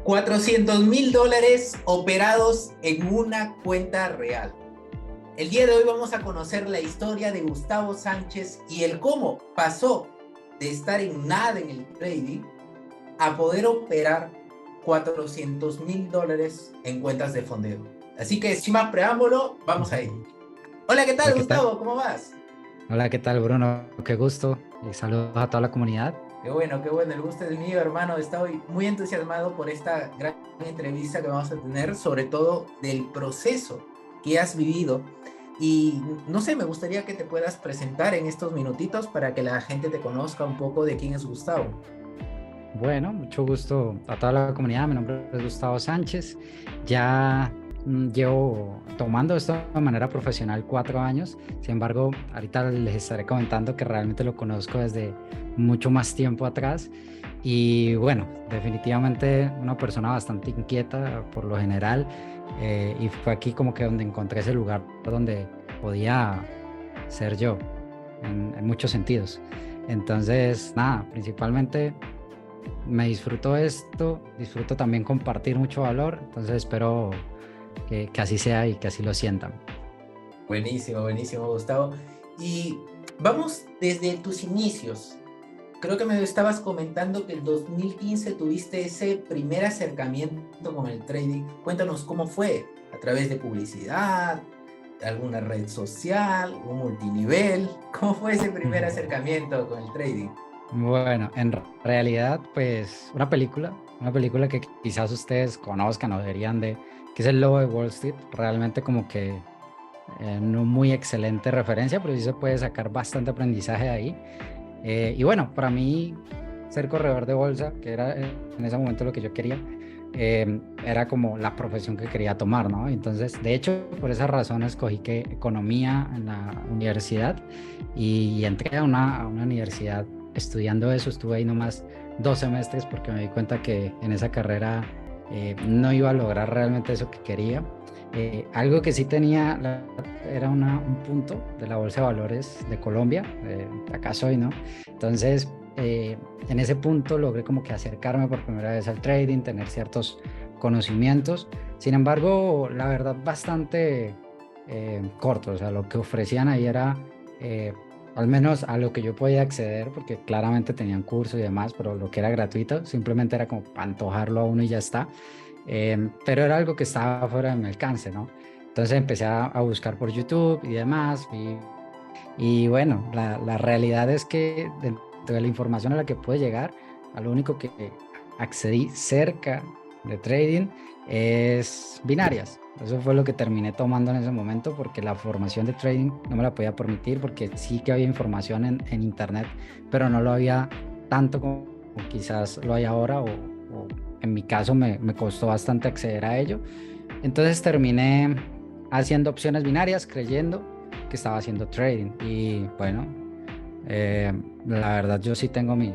$400,000 operados en una cuenta real. El día de hoy vamos a conocer la historia de Gustavo Sánchez y el cómo pasó de estar en nada en el trading a poder operar $400,000 en cuentas de fondeo. Así que sin más preámbulo, vamos a ir. Hola, ¿qué Hola, tal, ¿qué tal? Gustavo? ¿Cómo vas? Hola, ¿qué tal, Bruno? Qué gusto y saludos a toda la comunidad. Qué bueno, el gusto es mío, hermano. Estoy muy entusiasmado por esta gran entrevista que vamos a tener, sobre todo del proceso que has vivido. Y no sé, me gustaría que te puedas presentar en estos minutitos para que la gente te conozca un poco de quién es Gustavo. Bueno, mucho gusto a toda la comunidad. Mi nombre es Gustavo Sánchez. Ya llevo tomando esto de manera profesional 4 años. Sin embargo, ahorita les estaré comentando que realmente lo conozco desde mucho más tiempo atrás. Y bueno, definitivamente una persona bastante inquieta por lo general. Y fue aquí como que donde encontré ese lugar donde podía ser yo en muchos sentidos. Entonces, nada, principalmente me disfruto esto, disfruto también compartir mucho valor, entonces espero que así sea y que así lo sientan. Buenísimo, buenísimo, Gustavo. Y vamos desde tus inicios. Creo que me estabas comentando que el 2015 tuviste ese primer acercamiento con el trading. Cuéntanos cómo fue, a través de publicidad, alguna red social, un multinivel. ¿Cómo fue ese primer acercamiento con el trading? Bueno, en realidad, pues una película que quizás ustedes conozcan o deberían de, que es El Lobo de Wall Street, realmente como que no muy excelente referencia, pero sí se puede sacar bastante aprendizaje de ahí. Y bueno, para mí ser corredor de bolsa, que era en ese momento lo que yo quería, era como la profesión que quería tomar, ¿no? Entonces, de hecho, por esa razón escogí que economía en la universidad y entré a una universidad estudiando eso. Estuve ahí nomás 2 semestres porque me di cuenta que en esa carrera no iba a lograr realmente eso que quería. Algo que sí tenía era un punto de la Bolsa de Valores de Colombia, acá soy, ¿no? Entonces, en ese punto logré como que acercarme por primera vez al trading, tener ciertos conocimientos. Sin embargo, la verdad, bastante corto. O sea, lo que ofrecían ahí era, al menos a lo que yo podía acceder, porque claramente tenían cursos y demás, pero lo que era gratuito, simplemente era como para antojarlo a uno y ya está. Pero era algo que estaba fuera de mi alcance, ¿no? Entonces empecé a buscar por YouTube y demás. Y bueno, la realidad es que dentro de la información a la que pude llegar, a lo único que accedí cerca de trading es binarias. Eso fue lo que terminé tomando en ese momento porque la formación de trading no me la podía permitir porque sí que había información en internet, pero no lo había tanto como quizás lo hay ahora o en mi caso me costó bastante acceder a ello. Entonces terminé haciendo opciones binarias creyendo que estaba haciendo trading. Y bueno, eh, la verdad yo sí tengo me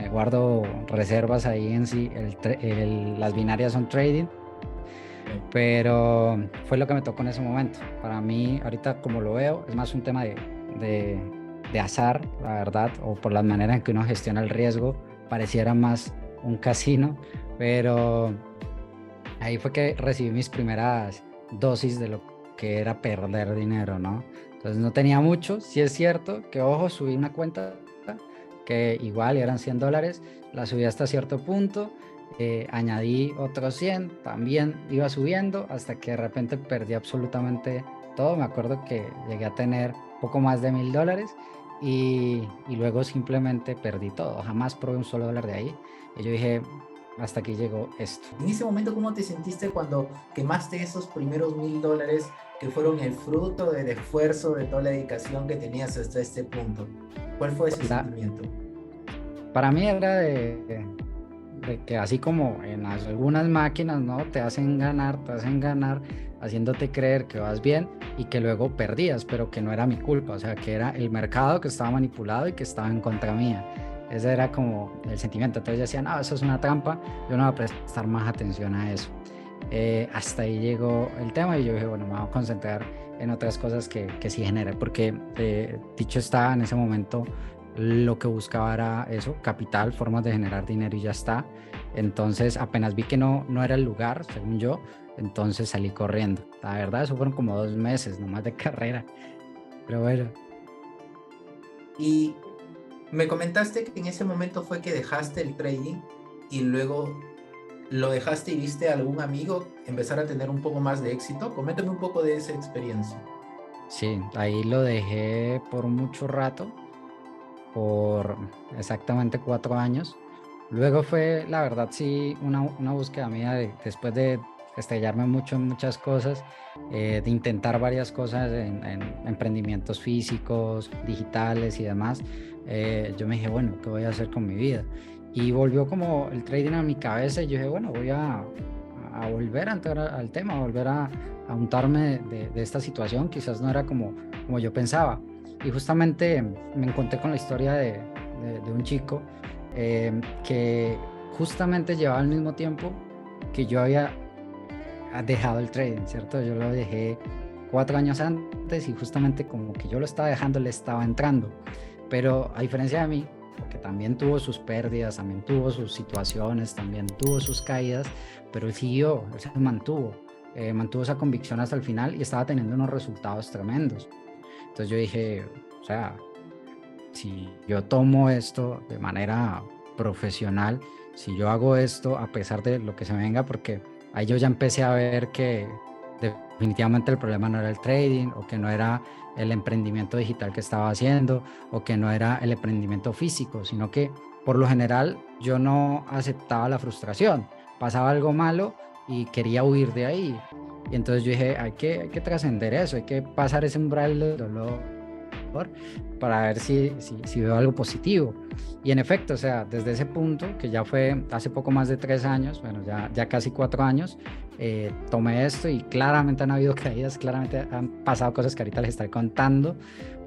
guardo reservas ahí en sí. Las binarias son trading, pero fue lo que me tocó en ese momento. Para mí, ahorita como lo veo, es más un tema de, de azar, la verdad, o por la manera en que uno gestiona el riesgo, pareciera más un casino, pero ahí fue que recibí mis primeras dosis de lo que era perder dinero, ¿no? Entonces no tenía mucho, sí es cierto que, ojo, subí una cuenta que igual eran $100, la subí hasta cierto punto, añadí otros 100, también iba subiendo hasta que de repente perdí absolutamente todo. Me acuerdo que llegué a tener poco más de $1,000 y luego simplemente perdí todo, jamás probé un solo dólar de ahí. Y yo dije, hasta aquí llegó esto. En ese momento, ¿cómo te sentiste cuando quemaste esos primeros $1,000 que fueron el fruto del esfuerzo, de toda la dedicación que tenías hasta este punto? ¿Cuál fue ese La, sentimiento? para mí era de que así como en algunas máquinas, ¿no? Te hacen ganar, haciéndote creer que vas bien y que luego perdías, pero que no era mi culpa, o sea, que era el mercado que estaba manipulado y que estaba en contra mía. Ese era como el sentimiento. Entonces yo decía, no, eso es una trampa, yo no voy a prestar más atención a eso. Hasta ahí llegó el tema y yo dije, bueno, me voy a concentrar en otras cosas que sí genera, porque dicho está, en ese momento lo que buscaba era eso, capital, formas de generar dinero y ya está. Entonces apenas vi que no era el lugar, según yo, entonces salí corriendo. La verdad, eso fueron como 2 meses nomás de carrera, pero bueno. Y me comentaste que en ese momento fue que dejaste el trading y luego lo dejaste y viste a algún amigo empezar a tener un poco más de éxito. Coméntame un poco de esa experiencia. Sí, ahí lo dejé por mucho rato, por exactamente 4 años. Luego fue, la verdad, sí, una búsqueda mía después de estrellarme mucho en muchas cosas, de intentar varias cosas en emprendimientos físicos, digitales y demás. Yo me dije, bueno, ¿qué voy a hacer con mi vida? Y volvió como el trading a mi cabeza y yo dije, bueno, voy a volver a entrar al tema, a volver a untarme de esta situación. Quizás no era como yo pensaba. Y justamente me encontré con la historia de un chico que justamente llevaba al mismo tiempo que yo había dejado el trading, ¿cierto? Yo lo dejé 4 años antes y justamente como que yo lo estaba dejando, le estaba entrando. Pero a diferencia de mí, porque también tuvo sus pérdidas, también tuvo sus situaciones, también tuvo sus caídas, pero él siguió, él se mantuvo esa convicción hasta el final y estaba teniendo unos resultados tremendos. Entonces yo dije, o sea, si yo tomo esto de manera profesional, si yo hago esto a pesar de lo que se venga, porque ahí yo ya empecé a ver que definitivamente el problema no era el trading o que no era el emprendimiento digital que estaba haciendo o que no era el emprendimiento físico, sino que por lo general yo no aceptaba la frustración, pasaba algo malo y quería huir de ahí. Y entonces yo dije, hay que trascender eso, hay que pasar ese umbral del dolor para ver si veo algo positivo. Y en efecto, o sea, desde ese punto, que ya fue hace poco más de 3 años, bueno, ya casi 4 años, tomé esto y claramente han habido caídas, claramente han pasado cosas que ahorita les estaré contando,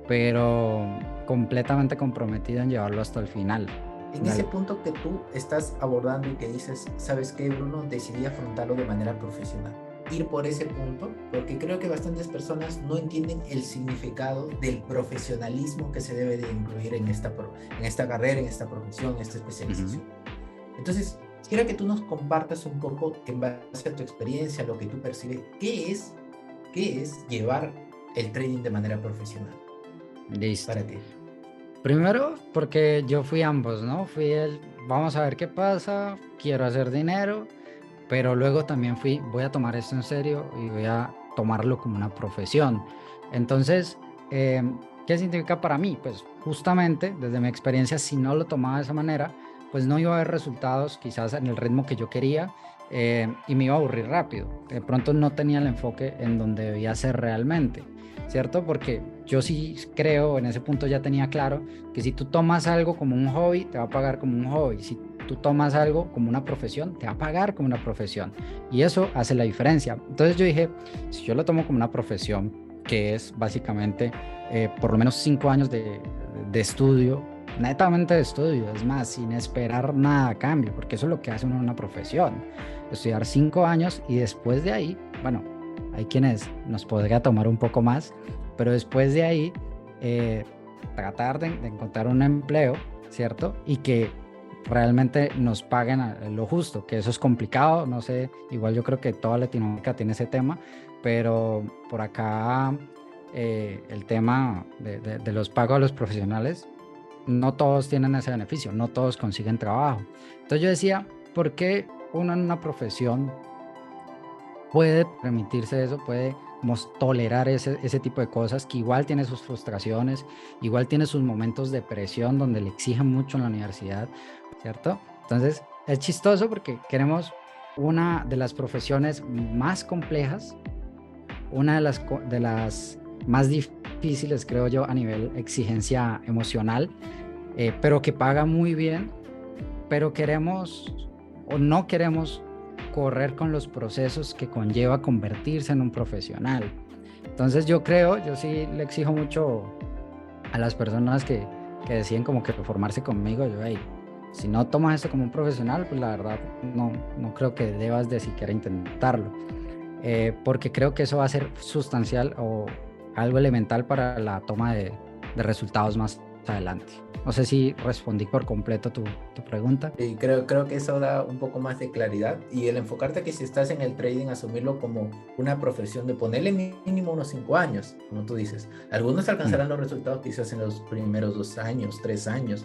pero completamente comprometido en llevarlo hasta el final. En ese punto que tú estás abordando y que dices, ¿sabes qué, Bruno? Decidí afrontarlo de manera profesional. Ir por ese punto, porque creo que bastantes personas no entienden el significado del profesionalismo que se debe de incluir en esta carrera, en esta profesión, en esta especialización. Entonces, quiero que tú nos compartas un poco, en base a tu experiencia, lo que tú percibes, qué es llevar el trading de manera profesional Listo. para ti. Primero, porque yo fui ambos, ¿no? Vamos a ver qué pasa, quiero hacer dinero, pero luego también voy a tomar esto en serio y voy a tomarlo como una profesión. Entonces, ¿qué significa para mí? Pues justamente, desde mi experiencia, si no lo tomaba de esa manera, pues no iba a haber resultados quizás en el ritmo que yo quería, y me iba a aburrir rápido. De pronto no tenía el enfoque en donde debía ser realmente, ¿cierto? Porque yo sí creo, en ese punto ya tenía claro que si tú tomas algo como un hobby, te va a pagar como un hobby. Si tú tomas algo como una profesión, te va a pagar como una profesión. Y eso hace la diferencia. Entonces yo dije, si yo lo tomo como una profesión, que es básicamente por lo menos 5 años de estudio, netamente de estudio, es más, sin esperar nada a cambio, porque eso es lo que hace uno en una profesión. Estudiar 5 años y después de ahí, bueno, hay quienes nos podría tomar un poco más, pero después de ahí, tratar de encontrar un empleo, ¿cierto? Y que realmente nos paguen lo justo, que eso es complicado, no sé, igual yo creo que toda Latinoamérica tiene ese tema, pero por acá el tema de los pagos a los profesionales, no todos tienen ese beneficio, no todos consiguen trabajo. Entonces yo decía, ¿por qué uno en una profesión puede permitirse eso, puede como tolerar ese tipo de cosas, que igual tiene sus frustraciones, igual tiene sus momentos de presión donde le exigen mucho en la universidad, ¿cierto? Entonces es chistoso porque queremos una de las profesiones más complejas, una de las más difíciles, creo yo, a nivel exigencia emocional, pero que paga muy bien, pero queremos o no queremos correr con los procesos que conlleva convertirse en un profesional. Entonces yo sí le exijo mucho a las personas que deciden como que formarse conmigo. Yo, hey, si no tomas esto como un profesional, pues la verdad no creo que debas de siquiera intentarlo, porque creo que eso va a ser sustancial o algo elemental para la toma de resultados más adelante. No sé si respondí por completo tu pregunta. Y creo que eso da un poco más de claridad y el enfocarte que si estás en el trading, asumirlo como una profesión de ponerle mínimo unos 5 años, como tú dices. Algunos alcanzarán los resultados quizás en los primeros 2 años, 3 años.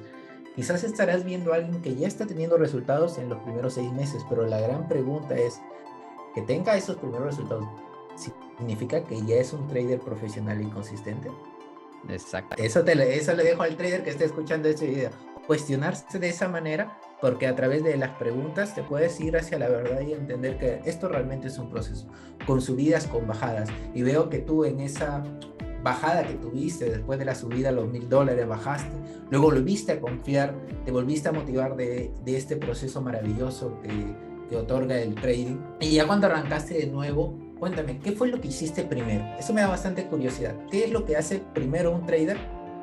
Quizás estarás viendo a alguien que ya está teniendo resultados en los primeros 6 meses, pero la gran pregunta es, que tenga esos primeros resultados, ¿significa que ya es un trader profesional y consistente? Exacto. Eso le dejo al trader que esté escuchando este video. Cuestionarse de esa manera, porque a través de las preguntas te puedes ir hacia la verdad y entender que esto realmente es un proceso, con subidas, con bajadas. Y veo que tú en esa bajada que tuviste después de la subida a los $1000, bajaste, luego volviste a confiar, te volviste a motivar de este proceso maravilloso que otorga el trading. Y ya cuando arrancaste de nuevo, cuéntame, ¿qué fue lo que hiciste primero? Eso me da bastante curiosidad. ¿Qué es lo que hace primero un trader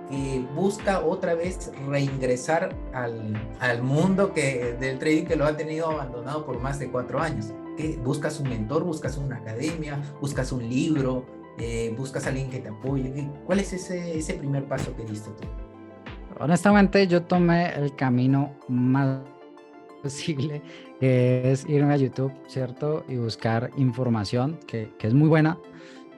que busca otra vez reingresar al mundo del trading que lo ha tenido abandonado por más de 4 años? ¿Qué? ¿Buscas un mentor? ¿Buscas una academia? ¿Buscas un libro? ¿Buscas a alguien que te apoye? ¿Cuál es ese primer paso que diste tú? Honestamente, yo tomé el camino más posible, que es irme a YouTube, ¿cierto? Y buscar información que es muy buena.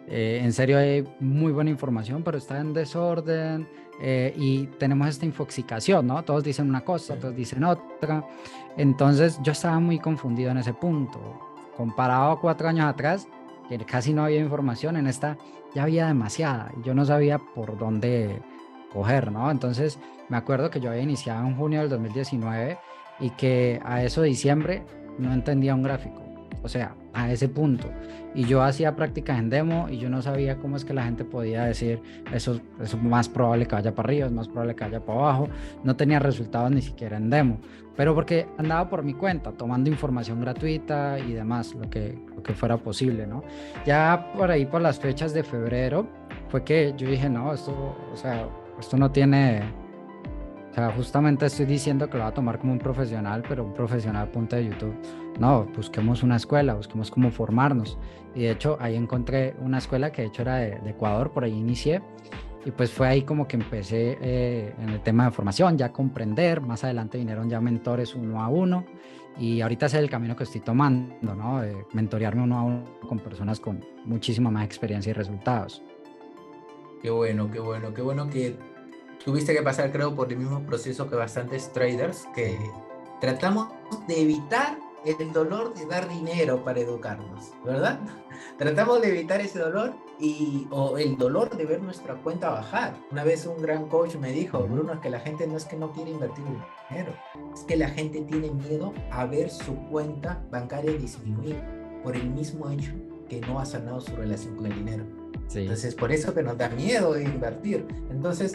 En serio, hay muy buena información, pero está en desorden, y tenemos esta infoxicación, ¿no? Todos dicen una cosa, todos dicen otra. Entonces, yo estaba muy confundido en ese punto. Comparado a 4 años atrás, que casi no había información, en esta ya había demasiada. Y yo no sabía por dónde coger, ¿no? Entonces, me acuerdo que yo había iniciado en junio del 2019 y que a eso de diciembre no entendía un gráfico. O sea, a ese punto. Y yo hacía prácticas en demo y yo no sabía cómo es que la gente podía decir eso es más probable que vaya para arriba, es más probable que vaya para abajo. No tenía resultados ni siquiera en demo, pero porque andaba por mi cuenta, tomando información gratuita y demás, lo que fuera posible, ¿no? Ya por ahí, por las fechas de febrero, fue que yo dije, no, esto, o sea, esto no tiene... O sea, justamente estoy diciendo que lo va a tomar como un profesional, pero un profesional a punta de YouTube. No, busquemos una escuela, busquemos cómo formarnos. Y de hecho, ahí encontré una escuela que de hecho era de Ecuador, por ahí inicié. Y pues fue ahí como que empecé en el tema de formación, ya a comprender. Más adelante vinieron ya mentores uno a uno. Y ahorita ese es el camino que estoy tomando, ¿no? De mentorearme uno a uno con personas con muchísima más experiencia y resultados. Qué bueno, qué bueno, qué bueno que tuviste que pasar, creo, por el mismo proceso que bastantes traders, que tratamos de evitar el dolor de dar dinero para educarnos, ¿verdad? Tratamos de evitar ese dolor o el dolor de ver nuestra cuenta bajar. Una vez un gran coach me dijo, Bruno, es que la gente no es que no quiere invertir dinero, es que la gente tiene miedo a ver su cuenta bancaria disminuir por el mismo hecho que no ha sanado su relación con el dinero. Sí. Entonces, por eso que nos da miedo de invertir. Entonces,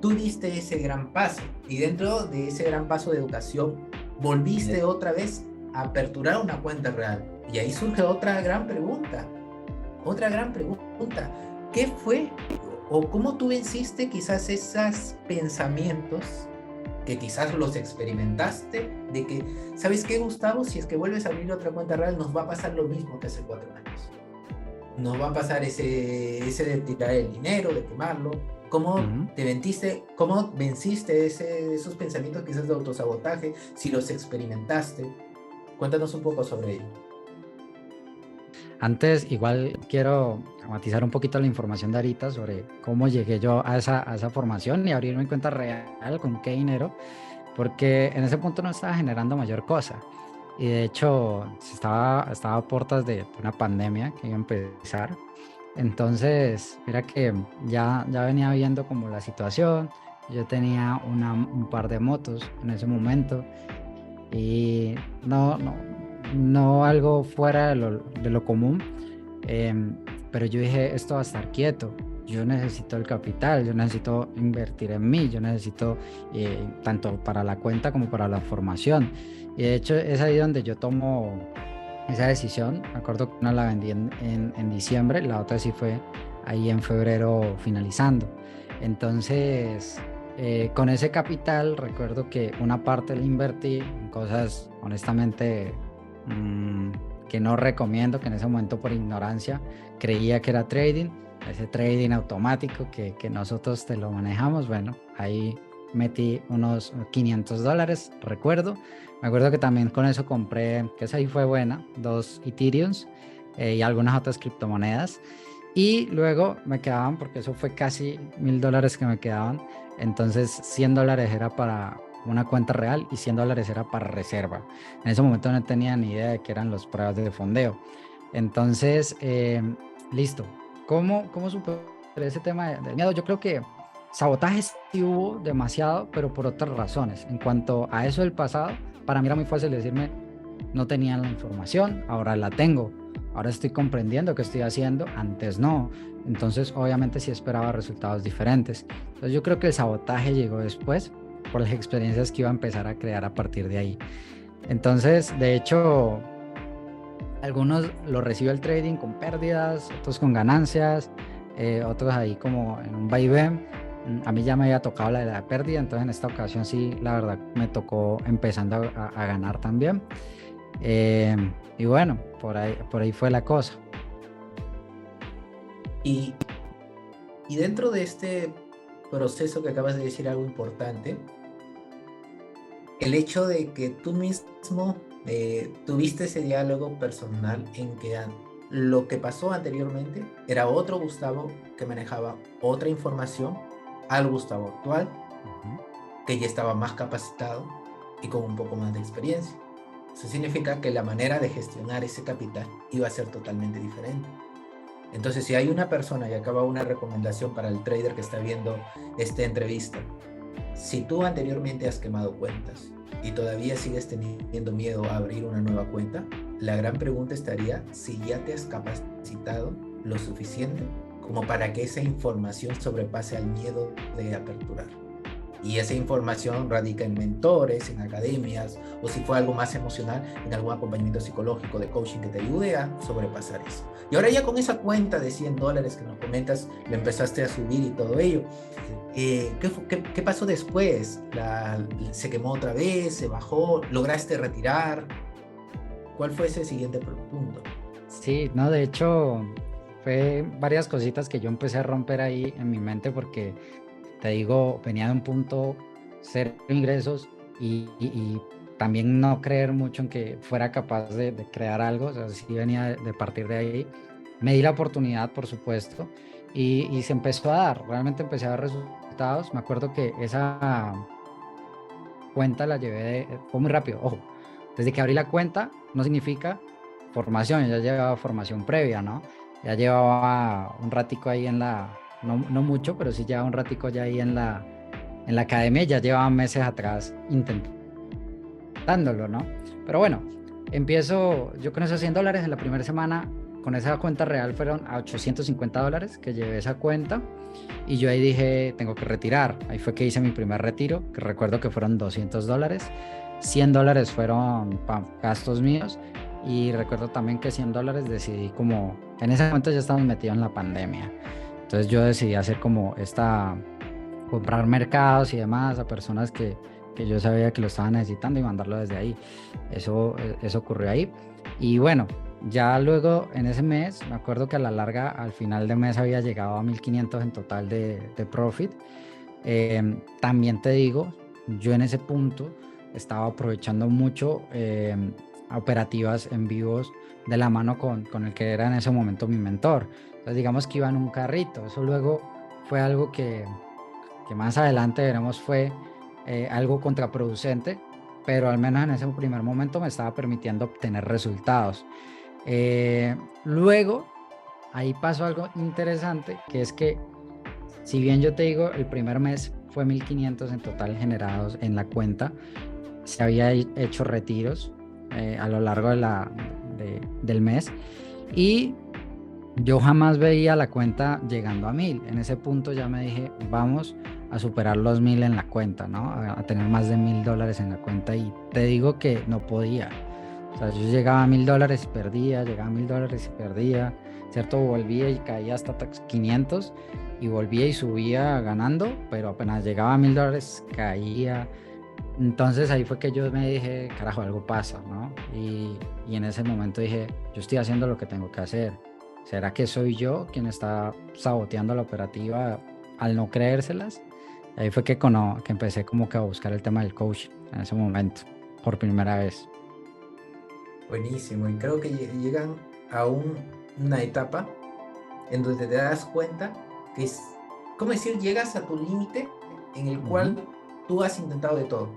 tú diste ese gran paso y dentro de ese gran paso de educación, volviste otra vez a aperturar una cuenta real. Y ahí surge otra gran pregunta. Otra gran pregunta. ¿Qué fue o cómo tú venciste quizás esos pensamientos que quizás los experimentaste de que, ¿sabes qué, Gustavo? Si es que vuelves a abrir otra cuenta real, nos va a pasar lo mismo que hace 4 años. Nos va a pasar ese de tirar el dinero, de quemarlo. ¿Cómo cómo venciste esos pensamientos quizás de autosabotaje? Si los experimentaste. Cuéntanos un poco sobre ello. Antes, igual quiero matizar un poquito la información de ahorita sobre cómo llegué yo a esa formación y abrirme en cuenta real con qué dinero, porque en ese punto no estaba generando mayor cosa. Y de hecho, estaba a puertas de una pandemia que iba a empezar. Entonces, mira que ya venía viendo como la situación. Yo tenía un par de motos en ese momento y no algo fuera de lo común, pero yo dije, esto va a estar quieto, yo necesito el capital, yo necesito invertir en mí, yo necesito tanto para la cuenta como para la formación. Y de hecho es ahí donde yo tomo esa decisión. Me acuerdo que una la vendí en diciembre, la otra sí fue ahí en febrero finalizando. Entonces, con ese capital recuerdo que una parte la invertí en cosas honestamente que no recomiendo, que en ese momento por ignorancia creía que era trading, ese trading automático que nosotros te lo manejamos. Bueno, ahí metí unos $500, recuerdo. Me acuerdo que también con eso compré, que esa ahí fue buena, 2 Ethereums y algunas otras criptomonedas. Y luego me quedaban, porque eso fue casi $1000 que me quedaban. Entonces $100 era para una cuenta real y $100 era para reserva. En ese momento no tenía ni idea de qué eran las pruebas de fondeo. Entonces, listo. ¿Cómo superé ese tema del miedo? Yo creo que sabotajes sí hubo demasiado, pero por otras razones. En cuanto a eso del pasado, para mí era muy fácil decirme, no tenía la información, ahora la tengo. Ahora estoy comprendiendo qué estoy haciendo, antes no. Entonces, obviamente sí esperaba resultados diferentes. Entonces, yo creo que el sabotaje llegó después por las experiencias que iba a empezar a crear a partir de ahí. Entonces, de hecho, algunos lo recibe el trading con pérdidas, otros con ganancias, otros ahí como en un vaivén. A mí ya me había tocado la pérdida, entonces en esta ocasión sí, la verdad, me tocó empezando a ganar también. Eh, y bueno, por ahí fue la cosa. Y, y dentro de este proceso que acabas de decir algo importante, el hecho de que tú mismo tuviste ese diálogo personal en que lo que pasó anteriormente era otro Gustavo que manejaba otra información al Gustavo actual, Ujú. que ya estaba más capacitado y con un poco más de experiencia. Eso significa que la manera de gestionar ese capital iba a ser totalmente diferente. Entonces, si hay una persona, y acaba una recomendación para el trader que está viendo esta entrevista, si tú anteriormente has quemado cuentas y todavía sigues teniendo miedo a abrir una nueva cuenta, la gran pregunta estaría si ya te has capacitado lo suficiente como para que esa información sobrepase al miedo de aperturar. Y esa información radica en mentores, en academias, o si fue algo más emocional, en algún acompañamiento psicológico de coaching que te ayude a sobrepasar eso. Y ahora ya con esa cuenta de $100 que nos comentas, lo empezaste a subir y todo ello. ¿Qué pasó después? ¿Se quemó otra vez? ¿Se bajó? ¿Lograste retirar? ¿Cuál fue ese siguiente punto? Sí, no, de hecho, fue varias cositas que yo empecé a romper ahí en mi mente porque, te digo, venía de un punto cero ingresos y también no creer mucho en que fuera capaz de crear algo, o sea, sí venía de partir de ahí. Me di la oportunidad, por supuesto, y se empezó a dar, realmente empecé a dar resultados. Me acuerdo que esa cuenta la llevé, fue muy rápido, ojo, desde que abrí la cuenta no significa formación, ya llevaba formación previa, ¿no? Ya llevaba un ratico ahí no mucho, pero sí llevaba un ratico ya ahí en la academia, ya llevaba meses atrás intentándolo, ¿no? Pero bueno, empiezo yo con esos $100 en la primera semana, con esa cuenta real fueron a $850 que llevé esa cuenta. Y yo ahí dije, tengo que retirar. Ahí fue que hice mi primer retiro, que recuerdo que fueron $200. $100 fueron gastos míos. Y recuerdo también que $100 decidí como, en ese momento ya estábamos metidos en la pandemia. Entonces yo decidí hacer como comprar mercados y demás a personas que yo sabía que lo estaban necesitando y mandarlo desde ahí. Eso ocurrió ahí. Y bueno, ya luego en ese mes, me acuerdo que a la larga, al final de mes había llegado a 1500 en total de profit. También te digo, yo en ese punto estaba aprovechando mucho operativas en vivos de la mano con el que era en ese momento mi mentor. Entonces digamos que iba en un carrito. Eso luego fue algo que más adelante veremos fue algo contraproducente, pero al menos en ese primer momento me estaba permitiendo obtener resultados. Luego, ahí pasó algo interesante, que es que si bien yo te digo, el primer mes fue 1500 en total generados en la cuenta, se había hecho retiros a lo largo del mes y yo jamás veía la cuenta llegando a 1000. En ese punto ya me dije, vamos a superar los 1000 en la cuenta, ¿no? A tener más de $1000 en la cuenta y te digo que no podía. O sea, yo llegaba a $1000 y perdía, llegaba a $1000 y perdía, ¿cierto? Volvía y caía hasta 500 y volvía y subía ganando, pero apenas llegaba a $1000 caía. Entonces ahí fue que yo me dije, carajo, algo pasa, ¿no? Y en ese momento dije, yo estoy haciendo lo que tengo que hacer. ¿Será que soy yo quien está saboteando la operativa al no creérselas? Ahí fue que empecé como que a buscar el tema del coaching en ese momento, por primera vez. Buenísimo, y creo que llegan a una etapa en donde te das cuenta que es, ¿cómo decir? Llegas a tu límite en el Ujú, cual tú has intentado de todo.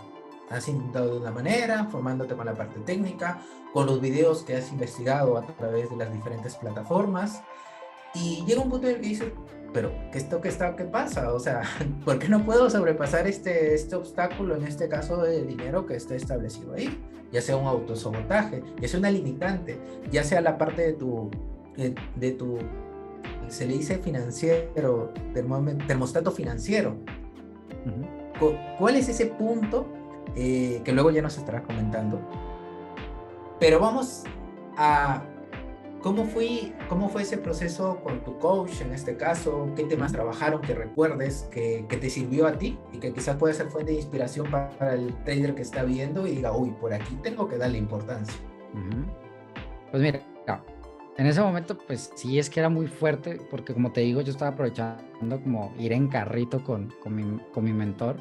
Has intentado de una manera, formándote con la parte técnica, con los videos que has investigado a través de las diferentes plataformas, y llega un punto en el que dices, pero ¿qué pasa? O sea, ¿por qué no puedo sobrepasar este obstáculo, en este caso de dinero que está establecido ahí? Ya sea un autosabotaje, ya sea una limitante, ya sea la parte de tu se le dice financiero, termostato financiero. ujú. ¿Cuál es ese punto que luego ya nos estarás comentando? Pero vamos a cómo fue ese proceso con tu coach en este caso, qué temas trabajaron que recuerdes que te sirvió a ti y que quizás puede ser fuente de inspiración para el trader que está viendo y diga, uy, por aquí tengo que darle importancia. Ujú. Pues mira, en ese momento pues sí es que era muy fuerte porque como te digo yo estaba aprovechando como ir en carrito con mi mentor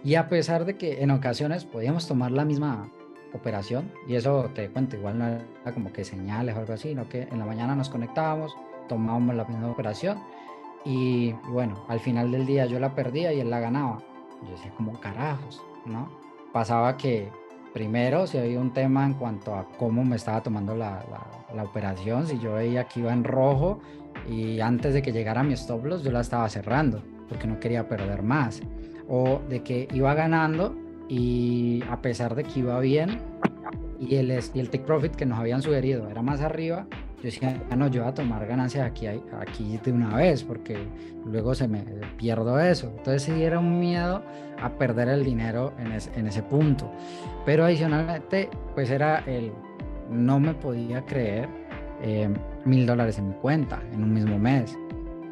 y a pesar de que en ocasiones podíamos tomar la misma operación y eso te cuento, igual no era como que señales o algo así, sino que en la mañana nos conectábamos, tomábamos la misma operación y bueno, al final del día yo la perdía y él la ganaba. Yo decía, como carajos, ¿no? Pasaba que primero si había un tema en cuanto a cómo me estaba tomando la operación, si yo veía que iba en rojo y antes de que llegara mi stop loss yo la estaba cerrando porque no quería perder más. O de que iba ganando y a pesar de que iba bien, y el take profit que nos habían sugerido era más arriba, yo decía, "Ah, no, yo voy a tomar ganancias aquí de una vez porque luego se me pierdo eso". Entonces sí era un miedo a perder el dinero en ese punto. Pero adicionalmente, pues era no me podía creer $1,000 en mi cuenta en un mismo mes.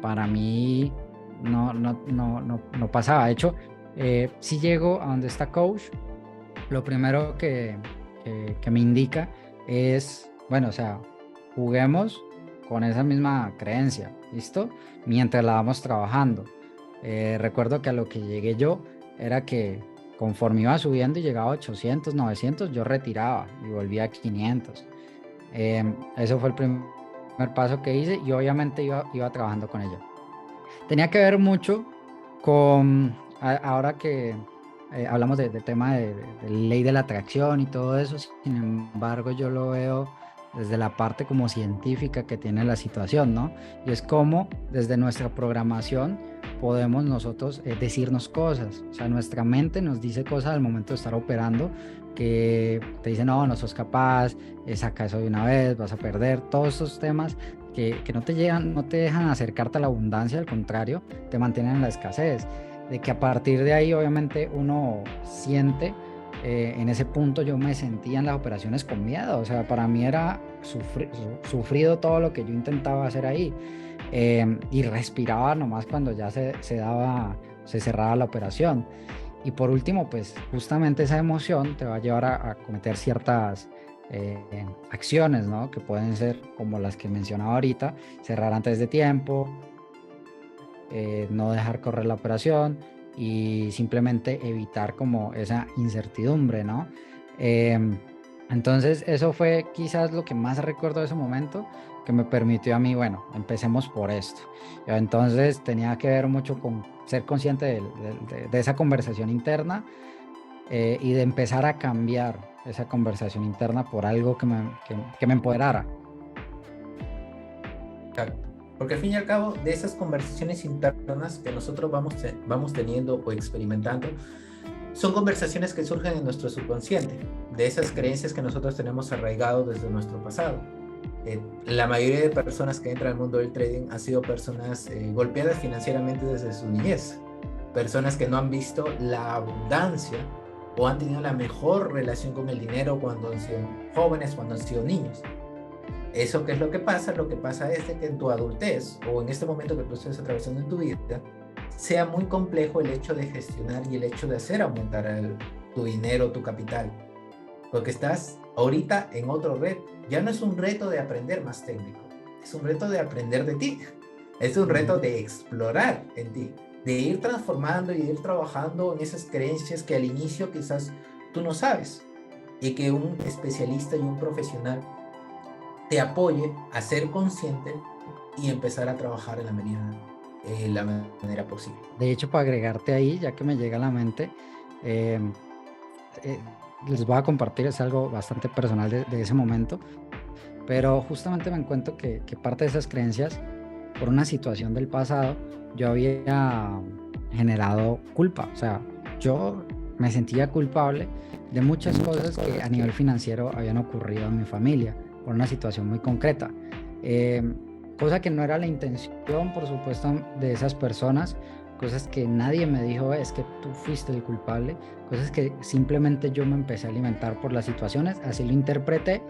Para mí no pasaba. De hecho, si llego a donde está coach, lo primero que me indica es, bueno, o sea, juguemos con esa misma creencia, ¿listo? Mientras la vamos trabajando. Recuerdo que a lo que llegué yo era que conforme iba subiendo y llegaba a 800, 900, yo retiraba y volvía a 500. Eso fue el primer paso que hice y obviamente iba trabajando con ello. Tenía que ver mucho con, ahora que hablamos del tema de ley de la atracción y todo eso, sin embargo yo lo veo desde la parte como científica que tiene la situación, ¿no? Y es como desde nuestra programación podemos nosotros decirnos cosas, o sea, nuestra mente nos dice cosas al momento de estar operando que te dicen, no, no sos capaz, saca eso de una vez, vas a perder, todos esos temas que no te llegan, no te dejan acercarte a la abundancia, al contrario, te mantienen en la escasez. De que a partir de ahí, obviamente, uno siente, en ese punto yo me sentía en las operaciones con miedo. O sea, para mí era sufrido todo lo que yo intentaba hacer ahí. Y respiraba nomás cuando ya se cerraba la operación. Y por último, pues justamente esa emoción te va a llevar a cometer ciertas acciones, ¿no? Que pueden ser como las que mencionaba ahorita, cerrar antes de tiempo, no dejar correr la operación y simplemente evitar como esa incertidumbre, ¿no? Em, entonces eso fue quizás lo que más recuerdo de ese momento que me permitió a mí, bueno, empecemos por esto. Entonces tenía que ver mucho con ser consciente de esa conversación interna, y de empezar a cambiar esa conversación interna por algo que me empoderara. Exacto. Porque al fin y al cabo, de esas conversaciones internas que nosotros vamos teniendo o experimentando, son conversaciones que surgen en nuestro subconsciente, de esas creencias que nosotros tenemos arraigado desde nuestro pasado. La mayoría de personas que entran al mundo del trading han sido personas golpeadas financieramente desde su niñez, personas que no han visto la abundancia o han tenido la mejor relación con el dinero cuando han sido jóvenes, cuando han sido niños. ¿Eso qué es lo que pasa? Lo que pasa es de que en tu adultez o en este momento que tú estés atravesando en tu vida, sea muy complejo el hecho de gestionar y el hecho de hacer aumentar tu dinero, tu capital, porque estás ahorita en otro reto. Ya no es un reto de aprender más técnico, es un reto de aprender de ti, es un reto de explorar en ti, de ir transformando y de ir trabajando en esas creencias que al inicio quizás tú no sabes, y que un especialista y un profesional te apoye a ser consciente y empezar a trabajar en la manera posible. De hecho, para agregarte ahí, ya que me llega a la mente, eh, eh, les voy a compartir, es algo bastante personal de ese momento, pero justamente me encuentro que parte de esas creencias, por una situación del pasado, yo había generado culpa. O sea, yo me sentía culpable de muchas cosas que a nivel financiero habían ocurrido en mi familia, por una situación muy concreta. Eh, Cosa que no era la intención, por supuesto, de esas personas, cosas que nadie me dijo, es que tú fuiste el culpable, cosas que simplemente yo me empecé a alimentar por las situaciones, así lo interpreté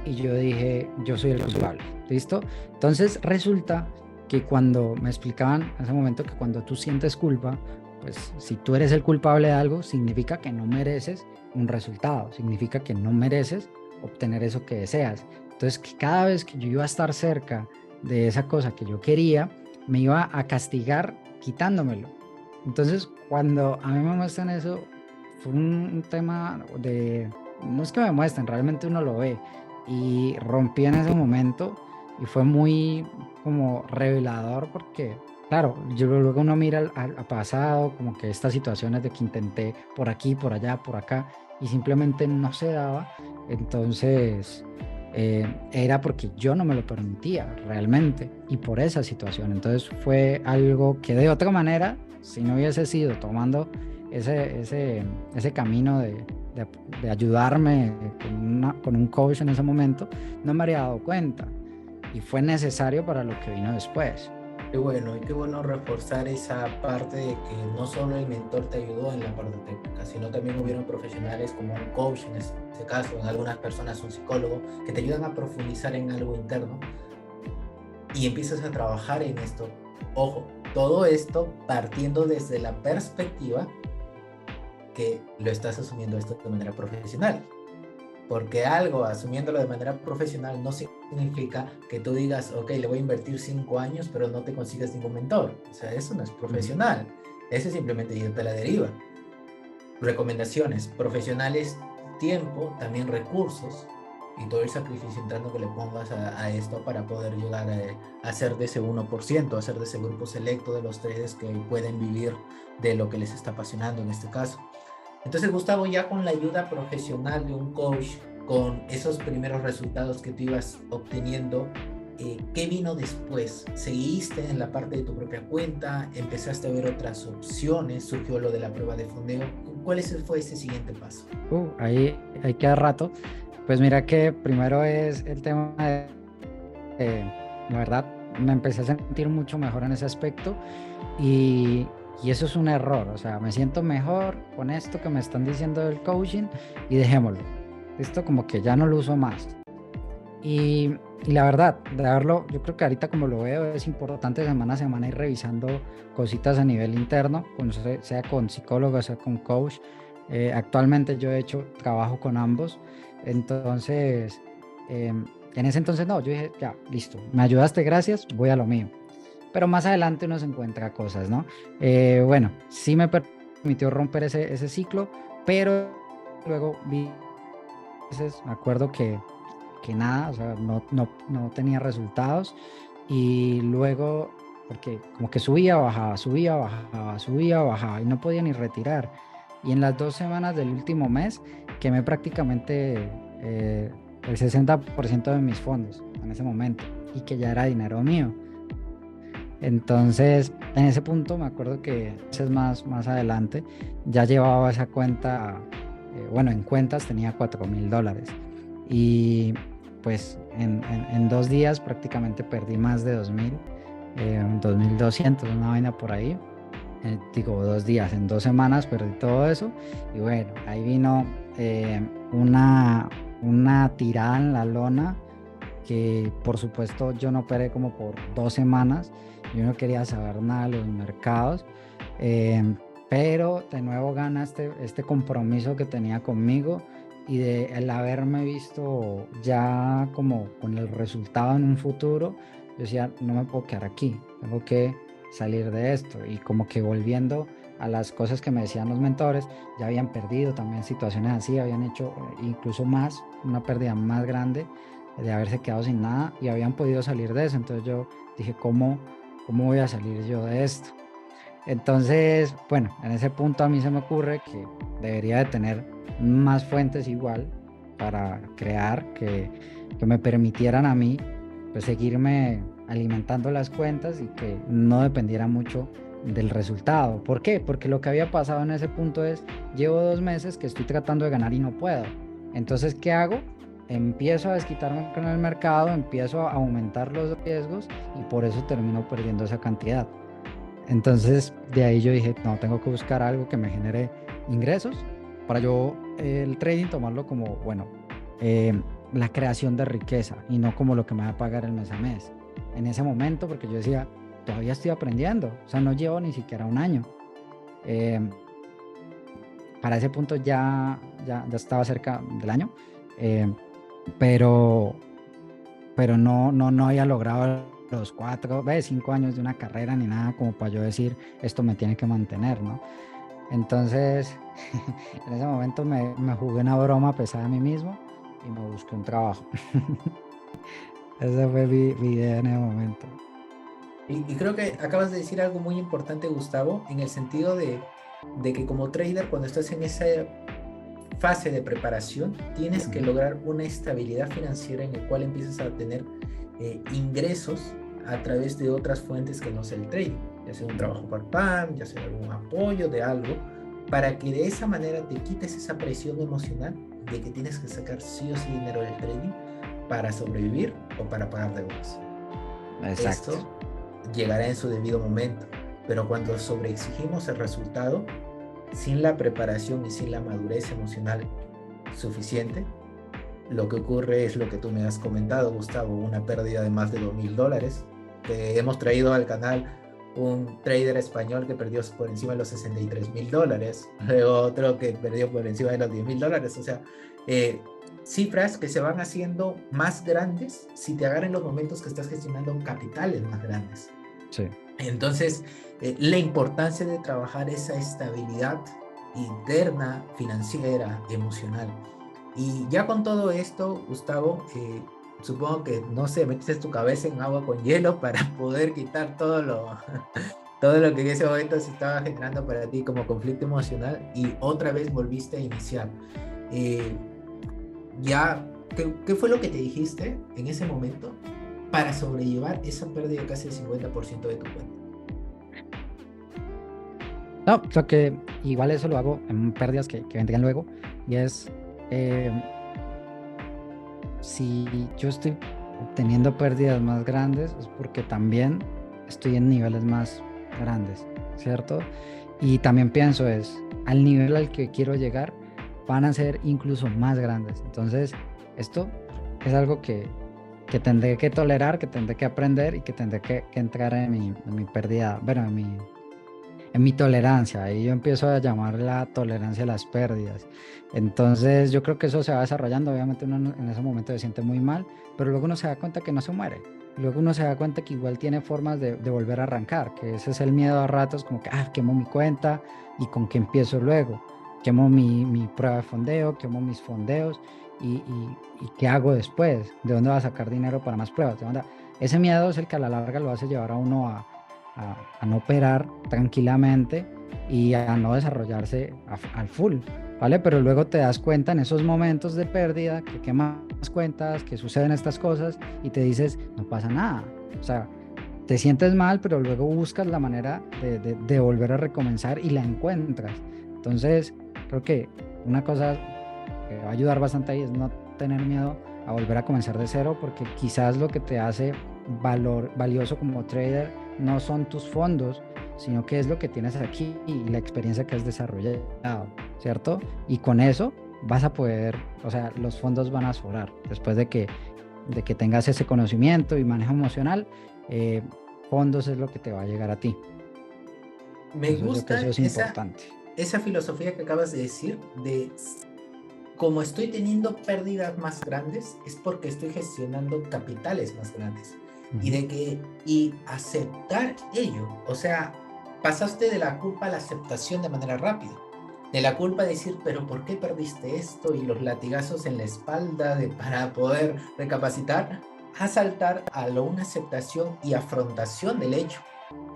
y yo dije, yo soy el culpable, ¿listo? Entonces resulta que cuando me explicaban en ese momento que cuando tú sientes culpa, pues si tú eres el culpable de algo, significa que no mereces un resultado, significa que no mereces obtener eso que deseas. Entonces, que cada vez que yo iba a estar cerca de esa cosa que yo quería, me iba a castigar quitándomelo. Entonces, cuando a mí me muestran eso, fue un tema de, no es que me muestren, realmente uno lo ve, y rompí en ese momento y fue muy como revelador porque, claro, yo luego uno mira al pasado, como que estas situaciones de que intenté por aquí, por allá, por acá, y simplemente no se daba. Entonces era porque yo no me lo permitía realmente y por esa situación. Entonces fue algo que de otra manera, si no hubiese sido tomando ese camino de ayudarme con un coach en ese momento, no me habría dado cuenta y fue necesario para lo que vino después. Qué bueno, y qué bueno reforzar esa parte de que no solo el mentor te ayudó en la parte técnica, sino también hubieron profesionales como un coach en este caso, en algunas personas un psicólogo, que te ayudan a profundizar en algo interno y empiezas a trabajar en esto. Ojo, todo esto partiendo desde la perspectiva que lo estás asumiendo esto de manera profesional. Porque algo, asumiéndolo de manera profesional, no significa que tú digas, ok, le voy a invertir 5 años, pero no te consigas ningún mentor. O sea, eso no es profesional. Eso es simplemente irte a la deriva. Recomendaciones profesionales, tiempo, también recursos y todo el sacrificio interno que le pongas a esto para poder llegar a ser de ese 1%, a ser de ese grupo selecto de los traders que pueden vivir de lo que les está apasionando en este caso. Entonces, Gustavo, ya con la ayuda profesional de un coach, con esos primeros resultados que tú ibas obteniendo, ¿qué vino después? ¿Seguiste en la parte de tu propia cuenta? ¿Empezaste a ver otras opciones? ¿Surgió lo de la prueba de fondeo? ¿Cuál fue ese siguiente paso? Ahí queda rato. Pues mira que primero es el tema la verdad, me empecé a sentir mucho mejor en ese aspecto y, y eso es un error. O sea, me siento mejor con esto que me están diciendo del coaching y dejémoslo. Esto como que ya no lo uso más. Y la verdad, de verlo, yo creo que ahorita como lo veo, es importante semana a semana ir revisando cositas a nivel interno, sea con psicólogo, sea con coach. Actualmente yo he hecho trabajo con ambos, entonces en ese entonces no, yo dije, ya, listo, me ayudaste, gracias, voy a lo mío. Pero más adelante uno se encuentra cosas, ¿no? Bueno, sí me permitió romper ese ciclo, pero luego vi, me acuerdo que nada, o sea, no tenía resultados y luego, porque como que subía, bajaba, subía, bajaba, subía, bajaba y no podía ni retirar. Y en las 2 semanas del último mes quemé prácticamente el 60% de mis fondos en ese momento y que ya era dinero mío. Entonces, en ese punto me acuerdo que meses más adelante ya llevaba esa cuenta, bueno, en cuentas tenía $4,000 y pues en 2 días prácticamente perdí más de 2,000, 2,200, una vaina por ahí. Digo, 2 días, en 2 semanas perdí todo eso y bueno, ahí vino una tirada en la lona que por supuesto yo no operé como por 2 semanas, yo no quería saber nada de los mercados, pero de nuevo gana este compromiso que tenía conmigo y de el haberme visto ya como con el resultado en un futuro. Yo decía, no me puedo quedar aquí, tengo que salir de esto. Y como que volviendo a las cosas que me decían los mentores, ya habían perdido también situaciones así, habían hecho incluso más, una pérdida más grande de haberse quedado sin nada y habían podido salir de eso. Entonces yo dije, ¿cómo voy a salir yo de esto? Entonces, bueno, en ese punto a mí se me ocurre que debería de tener más fuentes igual para crear que me permitieran a mí pues seguirme alimentando las cuentas y que no dependiera mucho del resultado. ¿Por qué? Porque lo que había pasado en ese punto es, llevo 2 meses que estoy tratando de ganar y no puedo. Entonces, ¿qué hago? Empiezo a desquitarme con el mercado, empiezo a aumentar los riesgos y por eso termino perdiendo esa cantidad. Entonces, de ahí yo dije, no, tengo que buscar algo que me genere ingresos para yo el trading tomarlo como, bueno, la creación de riqueza y no como lo que me va a pagar el mes a mes. En ese momento, porque yo decía, todavía estoy aprendiendo, o sea, no llevo ni siquiera un año. Eh, para ese punto ya estaba cerca del año, eh, pero, pero no había logrado los 5 años de una carrera ni nada como para yo decir, esto me tiene que mantener, ¿no? Entonces, en ese momento me jugué una broma pesada a mí mismo y me busqué un trabajo. Esa fue mi idea en ese momento. Y creo que acabas de decir algo muy importante, Gustavo, en el sentido de que como trader, cuando estás en esa fase de preparación, tienes que lograr una estabilidad financiera en la cual empiezas a tener ingresos a través de otras fuentes que no sea el trading, ya sea un trabajo part-time, ya sea algún apoyo de algo, para que de esa manera te quites esa presión emocional de que tienes que sacar sí o sí dinero del trading para sobrevivir o para pagar deudas. Exacto. Esto llegará en su debido momento, pero cuando sobreexigimos el resultado, sin la preparación y sin la madurez emocional suficiente, lo que ocurre es lo que tú me has comentado, Gustavo, una pérdida de más de $2,000. Hemos traído al canal un trader español que perdió por encima de los $63,000, luego otro que perdió por encima de los $10,000, o sea, cifras que se van haciendo más grandes si te agarran los momentos que estás gestionando capitales más grandes. Sí. Entonces, la importancia de trabajar esa estabilidad interna, financiera, emocional. Y ya con todo esto, Gustavo, supongo que, no sé, metiste tu cabeza en agua con hielo para poder quitar todo lo que en ese momento se estaba generando para ti como conflicto emocional y otra vez volviste a iniciar. Eh, ¿Qué fue lo que te dijiste en ese momento para sobrellevar esa pérdida de casi el 50% de tu cuenta? No, lo que igual eso lo hago en pérdidas que vendrían luego y es eh, si yo estoy teniendo pérdidas más grandes es porque también estoy en niveles más grandes, ¿cierto? Y también pienso es, al nivel al que quiero llegar van a ser incluso más grandes. Entonces, esto es algo que tendré que tolerar, que tendré que aprender y que tendré que entrar en mi pérdida, bueno, en mi tolerancia. Y yo empiezo a llamar la tolerancia a las pérdidas. Entonces yo creo que eso se va desarrollando. Obviamente uno en ese momento se siente muy mal, pero luego uno se da cuenta que no se muere. Luego uno se da cuenta que igual tiene formas de volver a arrancar, que ese es el miedo a ratos, como que, quemo mi cuenta y con qué empiezo luego. Quemo mi prueba de fondeo, quemo mis fondeos y qué hago después. ¿De dónde va a sacar dinero para más pruebas? Ese miedo es el que a la larga lo hace llevar a uno a no operar tranquilamente y a no desarrollarse al full, ¿vale? Pero luego te das cuenta en esos momentos de pérdida que quemas cuentas, que suceden estas cosas y te dices, no pasa nada. O sea, te sientes mal, pero luego buscas la manera de volver a recomenzar y la encuentras. Entonces, creo que una cosa que va a ayudar bastante ahí es no tener miedo a volver a comenzar de cero, porque quizás lo que te hace valioso como trader no son tus fondos, sino que es lo que tienes aquí y la experiencia que has desarrollado, ¿cierto? Y con eso vas a poder, o sea, los fondos van a sobrar después de que tengas ese conocimiento y manejo emocional. Fondos es lo que te va a llegar a ti. Me Eso yo que gusta eso es importante. esa filosofía que acabas de decir, de como estoy teniendo pérdidas más grandes, es porque estoy gestionando capitales más grandes. Y Ujú. de que, y aceptar ello, o sea, pasaste de la culpa a la aceptación de manera rápida. De la culpa de decir, pero ¿por qué perdiste esto? Y los latigazos en la espalda para poder recapacitar, a saltar a una aceptación y afrontación del hecho.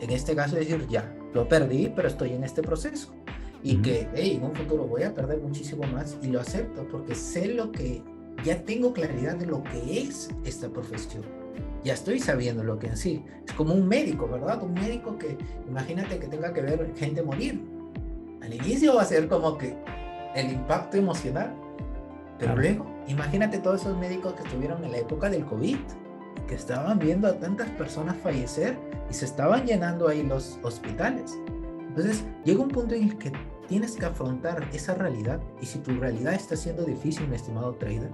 En este caso, decir, ya, lo perdí, pero estoy en este proceso y Ujú. que hey, en un futuro voy a perder muchísimo más y lo acepto porque sé lo que, ya tengo claridad de lo que es esta profesión. Ya estoy sabiendo lo que en sí. Es como un médico, ¿verdad? Un médico que, imagínate que tenga que ver gente morir. Al inicio va a ser como que el impacto emocional, pero Claro. luego, imagínate todos esos médicos que estuvieron en la época del COVID, que estaban viendo a tantas personas fallecer y se estaban llenando ahí los hospitales. Entonces, llega un punto en el que tienes que afrontar esa realidad y si tu realidad está siendo difícil, mi estimado trader,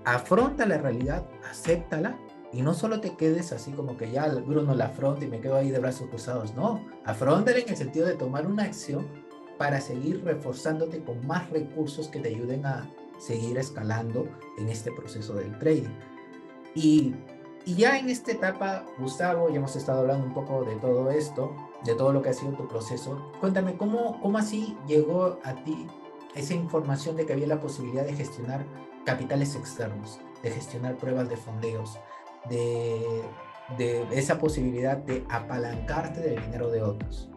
afronta la realidad, acéptala y no solo te quedes así como que ya Bruno la afronta y me quedo ahí de brazos cruzados, no, afrontala en el sentido de tomar una acción para seguir reforzándote con más recursos que te ayuden a seguir escalando en este proceso del trading. Y, y ya en esta etapa, Gustavo, ya hemos estado hablando un poco de todo esto, de todo lo que ha sido tu proceso. Cuéntame, ¿cómo así llegó a ti esa información de que había la posibilidad de gestionar capitales externos, de gestionar pruebas de fondeos, de esa posibilidad de apalancarte del dinero de otros?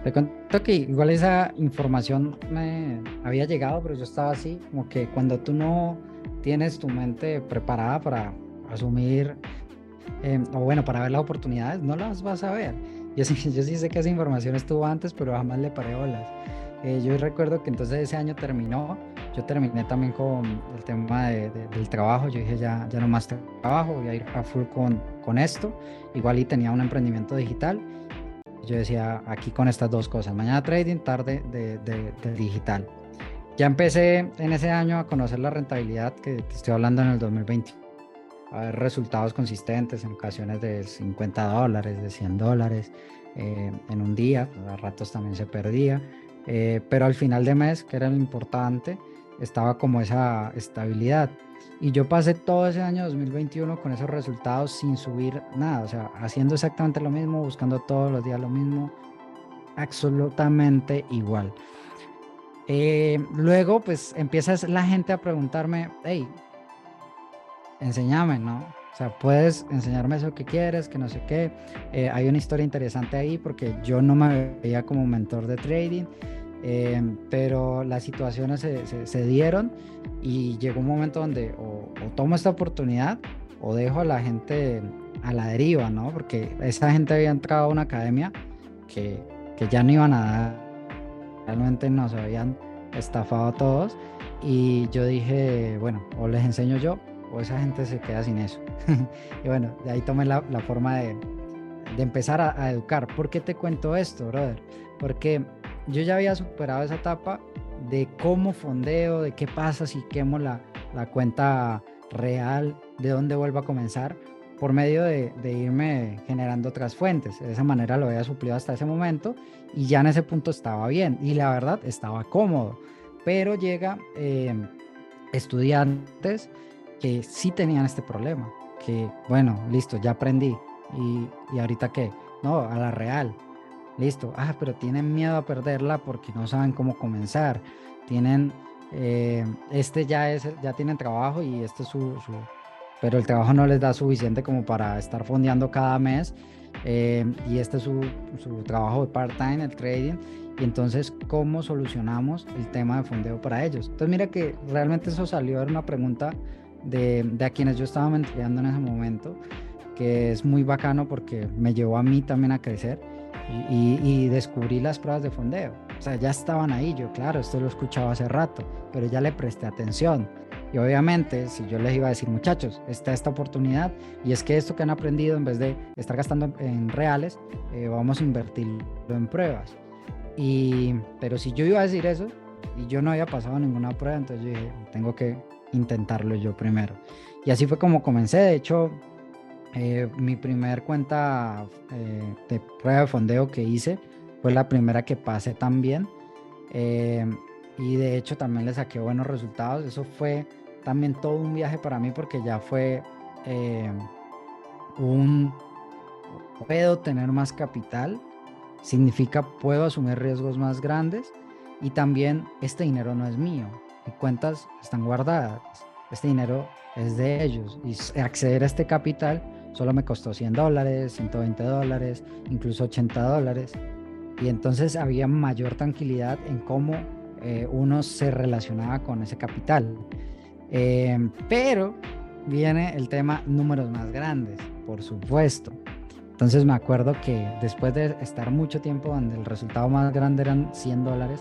Te cuento que igual esa información me había llegado, pero yo estaba así, como que cuando tú no tienes tu mente preparada para asumir, o bueno, para ver las oportunidades, no las vas a ver. Yo sí sé que esa información estuvo antes, pero jamás le paré bolas. Yo recuerdo que entonces ese año terminó, yo terminé también con el tema del trabajo, yo dije ya no más trabajo, voy a ir a full con esto, igual y tenía un emprendimiento digital. Yo decía, aquí con estas dos cosas, mañana trading, tarde de digital. Ya empecé en ese año a conocer la rentabilidad que te estoy hablando en el 2020, a ver resultados consistentes en ocasiones de $50, de $100 en un día, pues a ratos también se perdía, pero al final de mes, que era lo importante, estaba como esa estabilidad. Y yo pasé todo ese año 2021 con esos resultados sin subir nada, o sea, haciendo exactamente lo mismo, buscando todos los días lo mismo, absolutamente igual. Luego, pues empieza la gente a preguntarme, hey, enséñame, ¿no? O sea, puedes enseñarme eso que quieres, que no sé qué. Hay una historia interesante ahí porque yo no me veía como mentor de trading, pero las situaciones se dieron y llegó un momento donde o tomo esta oportunidad o dejo a la gente a la deriva, ¿no? Porque esa gente había entrado a una academia que, que ya no iban a dar, realmente nos habían estafado a todos y yo dije, bueno, o les enseño yo o esa gente se queda sin eso. Y bueno, de ahí tomé la forma de empezar a educar. ¿Por qué te cuento esto, brother? Porque yo ya había superado esa etapa de cómo fondeo, de qué pasa si quemo la cuenta real, de dónde vuelvo a comenzar, por medio de irme generando otras fuentes. De esa manera lo había suplido hasta ese momento y ya en ese punto estaba bien y la verdad estaba cómodo. Pero llega estudiantes que sí tenían este problema, que bueno, listo, ya aprendí. ¿Y ahorita qué? No, a la real. Listo. Pero tienen miedo a perderla porque no saben cómo comenzar. Tienen, ya tienen trabajo y este es pero el trabajo no les da suficiente como para estar fondeando cada mes. Y este es su trabajo de part-time, el trading. Y entonces, ¿cómo solucionamos el tema de fondeo para ellos? Entonces, mira que realmente eso salió, era una pregunta de a quienes yo estaba mentoreando en ese momento, que es muy bacano porque me llevó a mí también a crecer y descubrí las pruebas de fondeo. O sea, ya estaban ahí, yo claro, esto lo escuchaba hace rato, pero ya le presté atención. Y obviamente, si yo les iba a decir, muchachos, está esta oportunidad y es que esto que han aprendido, en vez de estar gastando en reales, vamos a invertirlo en pruebas. Pero si yo iba a decir eso y yo no había pasado ninguna prueba, entonces yo dije, tengo que intentarlo yo primero. Y así fue como comencé. De hecho, Mi primer cuenta de prueba de fondeo que hice fue la primera que pasé también. eh, y de hecho también le saqué buenos resultados. Eso fue también todo un viaje para mí porque ya fue eh, un puedo tener más capital, significa puedo asumir riesgos más grandes y también este dinero no es mío, mis cuentas están guardadas, este dinero es de ellos y acceder a este capital solo me costó $100, $120, incluso $80 y entonces había mayor tranquilidad en cómo uno se relacionaba con ese capital. Pero viene el tema números más grandes, por supuesto. Entonces me acuerdo que después de estar mucho tiempo donde el resultado más grande eran $100,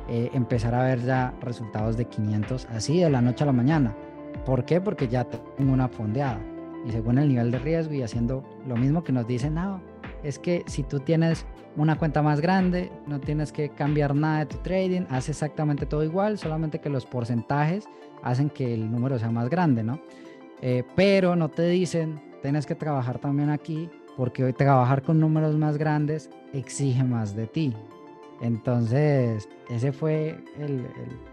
empezar a ver ya resultados de 500 así de la noche a la mañana. ¿Por qué? Porque ya tengo una fondeada y según el nivel de riesgo y haciendo lo mismo que nos dicen, no, es que si tú tienes una cuenta más grande, no tienes que cambiar nada de tu trading, hace exactamente todo igual, solamente que los porcentajes hacen que el número sea más grande, ¿no? Pero no te dicen, tienes que trabajar también aquí, porque hoy trabajar con números más grandes exige más de ti. Entonces, ese fue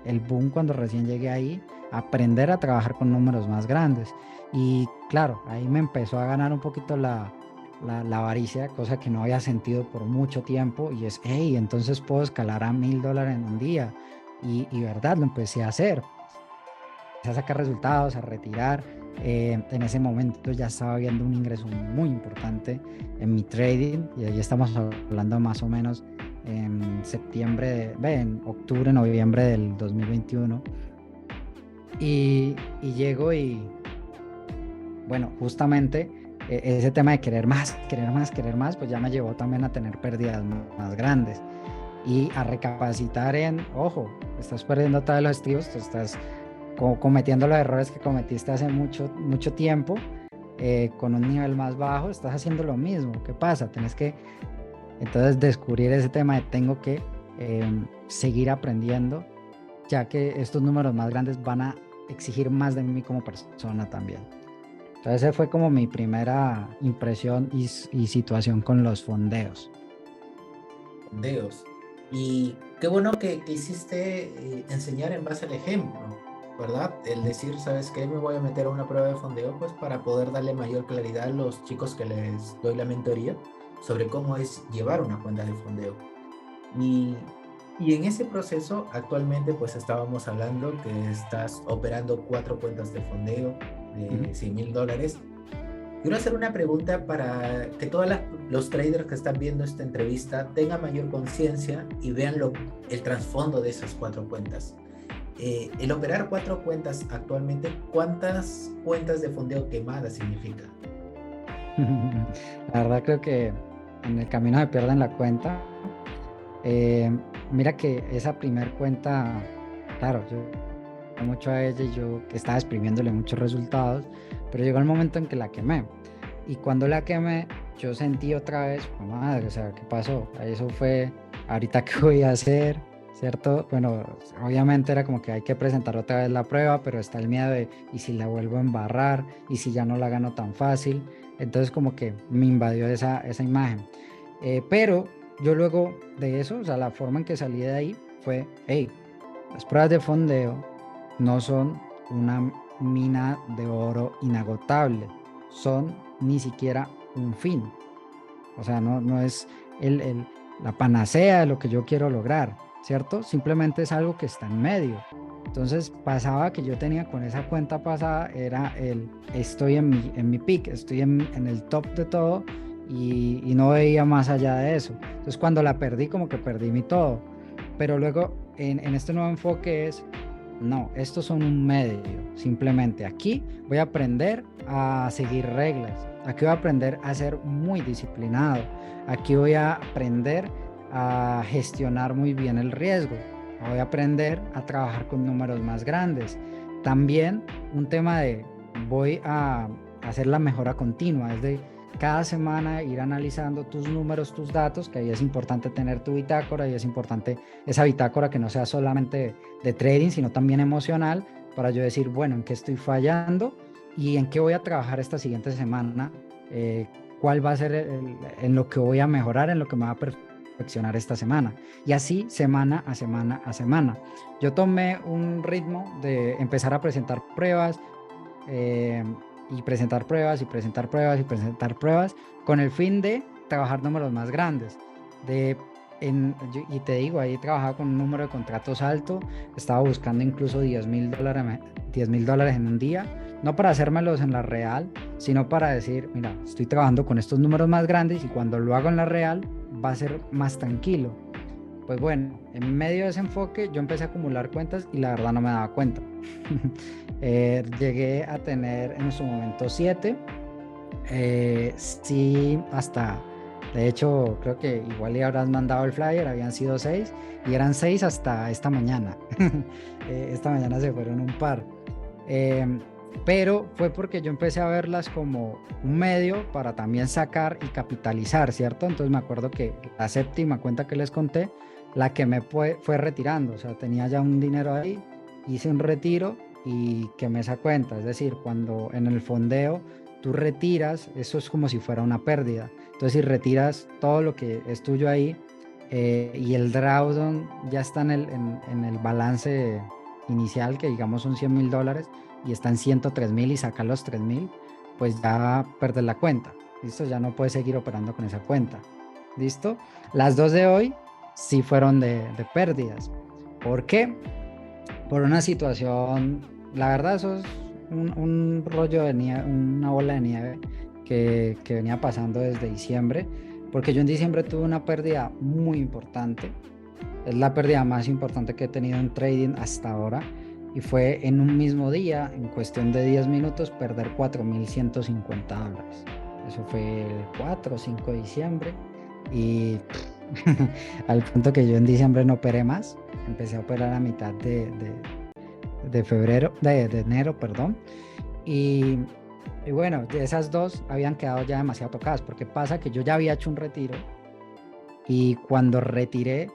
el boom cuando recién llegué ahí, aprender a trabajar con números más grandes. Y claro, ahí me empezó a ganar un poquito la avaricia, cosa que no había sentido por mucho tiempo, y es, hey, entonces puedo escalar a $1000 en un día. Y verdad, lo empecé a hacer, a sacar resultados, a retirar. En ese momento ya estaba viendo un ingreso muy importante en mi trading y ahí estamos hablando más o menos en en octubre, noviembre del 2021. Y llego y, bueno, justamente ese tema de querer más, querer más, querer más, pues ya me llevó también a tener pérdidas más grandes y a recapacitar en, ojo, estás perdiendo todos los estribos, tú estás cometiendo los errores que cometiste hace mucho tiempo, con un nivel más bajo, estás haciendo lo mismo. ¿Qué pasa? Tienes que entonces descubrir ese tema de tengo que seguir aprendiendo, ya que estos números más grandes van a exigir más de mí como persona también. Entonces esa fue como mi primera impresión y situación con los fondeos. Fondeos. Y qué bueno que quisiste enseñar en base al ejemplo, ¿verdad? El decir, ¿sabes qué? Me voy a meter a una prueba de fondeo, pues para poder darle mayor claridad a los chicos que les doy la mentoría sobre cómo es llevar una cuenta de fondeo. Y, y en ese proceso, actualmente, pues estábamos hablando que estás operando 4 cuentas de fondeo Ujú. de $100,000. Quiero hacer una pregunta para que todos los traders que están viendo esta entrevista tengan mayor conciencia y vean el trasfondo de esas 4 cuentas. El operar 4 cuentas actualmente, ¿cuántas cuentas de fondeo quemadas significa? La verdad creo que en el camino se pierden la cuenta. Eh, Mira que esa primer cuenta, claro, yo mucho a ella y yo que estaba exprimiéndole muchos resultados, pero llegó el momento en que la quemé. Y cuando la quemé, yo sentí otra vez, "Oh, madre, o sea, ¿qué pasó? Eso fue, ahorita qué voy a hacer, ¿cierto? Bueno, obviamente era como que hay que presentar otra vez la prueba, pero está el miedo de, ¿y si la vuelvo a embarrar? ¿Y si ya no la gano tan fácil? Entonces como que me invadió esa imagen. Pero yo luego de eso, o sea, la forma en que salí de ahí fue, hey, las pruebas de fondeo no son una mina de oro inagotable, son ni siquiera un fin. O sea, no es el, el- la panacea de lo que yo quiero lograr, ¿cierto? Simplemente es algo que está en medio. Entonces pasaba que yo tenía con esa cuenta pasada, era estoy en mi peak, estoy en el top de todo y no veía más allá de eso. Entonces cuando la perdí, como que perdí mi todo. Pero luego en este nuevo enfoque es, no, estos son un medio, simplemente aquí voy a aprender a seguir reglas, aquí voy a aprender a ser muy disciplinado, aquí voy a aprender a gestionar muy bien el riesgo, voy a aprender a trabajar con números más grandes. También un tema de voy a hacer la mejora continua, es de cada semana ir analizando tus números, tus datos, que ahí es importante tener tu bitácora y es importante esa bitácora que no sea solamente de trading, sino también emocional, para yo decir, bueno, en qué estoy fallando y en qué voy a trabajar esta siguiente semana cuál va a ser en lo que voy a mejorar, en lo que me va a perfeccionar esta semana. Y así semana a semana a semana. Yo tomé un ritmo de empezar a presentar pruebas, eh, y presentar pruebas y presentar pruebas y presentar pruebas con el fin de trabajar números más grandes. De, y te digo, ahí trabajaba con un número de contratos alto, estaba buscando incluso $10,000, $10,000 en un día, no para hacérmelos en la real, sino para decir, mira, estoy trabajando con estos números más grandes y cuando lo hago en la real va a ser más tranquilo. Pues bueno, en medio de ese enfoque yo empecé a acumular cuentas y la verdad no me daba cuenta. Llegué a tener en su momento 7, sí, hasta, de hecho, creo que igual le habrás mandado el flyer, habían sido 6 y eran 6 hasta esta mañana. Esta mañana se fueron un par. Eh, pero fue porque yo empecé a verlas como un medio para también sacar y capitalizar, ¿cierto? Entonces me acuerdo que la séptima cuenta que les conté, la que me fue retirando, o sea, tenía ya un dinero ahí, hice un retiro y quemé esa cuenta, es decir, cuando en el fondeo tú retiras, eso es como si fuera una pérdida, entonces si retiras todo lo que es tuyo ahí, y el drawdown ya está en el balance inicial, que digamos son $100,000, y está en 103,000 y saca los 3,000, pues ya perdes la cuenta. ¿Listo? Ya no puedes seguir operando con esa cuenta. ¿Listo? Las dos de hoy sí fueron de pérdidas. ¿Por qué? Por una situación, la verdad eso es un rollo de nieve, una bola de nieve que venía pasando desde diciembre, porque yo en diciembre tuve una pérdida muy importante. Es la pérdida más importante que he tenido en trading hasta ahora y fue en un mismo día, en cuestión de 10 minutos, perder $4,150. Eso fue el 4 o 5 de diciembre y al punto que yo en diciembre no operé más, empecé a operar a mitad de febrero, de enero, perdón, y, y bueno, de esas dos habían quedado ya demasiado tocadas, porque pasa que yo ya había hecho un retiro y cuando retiré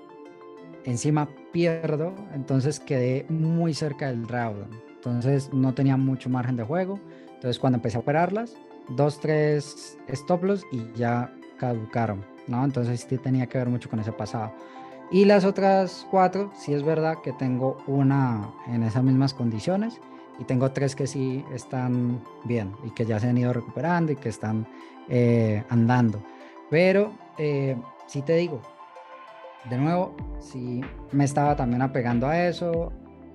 encima pierdo, entonces quedé muy cerca del drawdown, entonces no tenía mucho margen de juego, entonces cuando empecé a operarlas, 2, 3 stop loss y ya caducaron, ¿no? Entonces sí tenía que ver mucho con ese pasado. Y las otras 4, sí es verdad que tengo una en esas mismas condiciones y tengo 3 que sí están bien y que ya se han ido recuperando y que están andando. Pero sí te digo, de nuevo, sí me estaba también apegando a eso,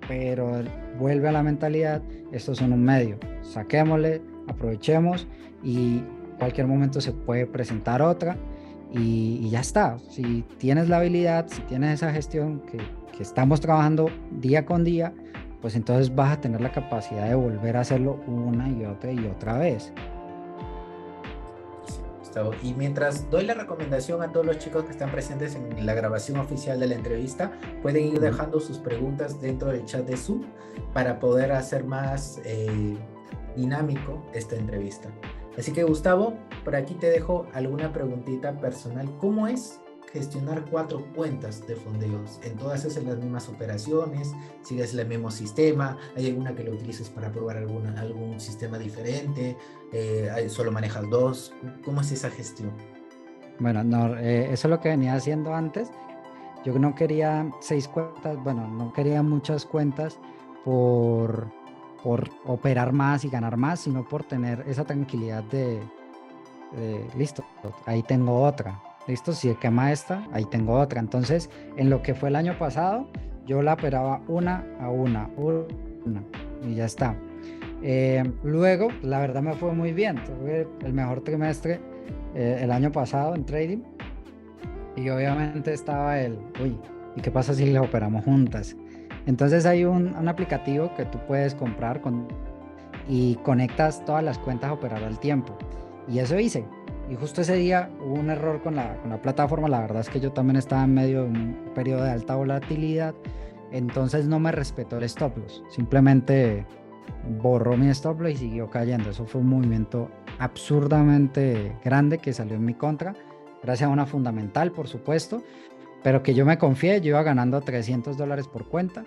pero vuelve a la mentalidad, estos son un medio, saquémosle, aprovechemos y cualquier momento se puede presentar otra y ya está. Si tienes la habilidad, si tienes esa gestión que estamos trabajando día con día, pues entonces vas a tener la capacidad de volver a hacerlo una y otra vez. Gustavo. Y mientras doy la recomendación a todos los chicos que están presentes en la grabación oficial de la entrevista, pueden ir dejando sus preguntas dentro del chat de Zoom para poder hacer más dinámico esta entrevista. Así que Gustavo, por aquí te dejo alguna preguntita personal. ¿Cómo es gestionar 4 cuentas de fondeos? ¿En todas haces las mismas operaciones? ¿Sigues el mismo sistema? ¿Hay alguna que lo utilices para probar algún sistema diferente? ¿Solo manejas 2? ¿Cómo es esa gestión? Bueno, no, eso es lo que venía haciendo antes. Yo no quería 6 cuentas, bueno, no quería muchas cuentas por, por operar más y ganar más, sino por tener esa tranquilidad listo, ahí tengo otra. Listo, si se quema esta, ahí tengo otra. Entonces, en lo que fue el año pasado, yo la operaba una a una, y ya está. Luego, la verdad me fue muy bien. Tuve el mejor trimestre el año pasado en trading. Y obviamente estaba uy, ¿y qué pasa si las operamos juntas? Entonces hay un aplicativo que tú puedes comprar y conectas todas las cuentas a operar al tiempo. Y eso hice. Y justo ese día hubo un error con la plataforma. La verdad es que yo también estaba en medio de un periodo de alta volatilidad. Entonces no me respetó el stop loss. Simplemente borró mi stop loss y siguió cayendo. Eso fue un movimiento absurdamente grande que salió en mi contra, gracias a una fundamental, por supuesto, pero que yo me confié, yo iba ganando $300 por cuenta,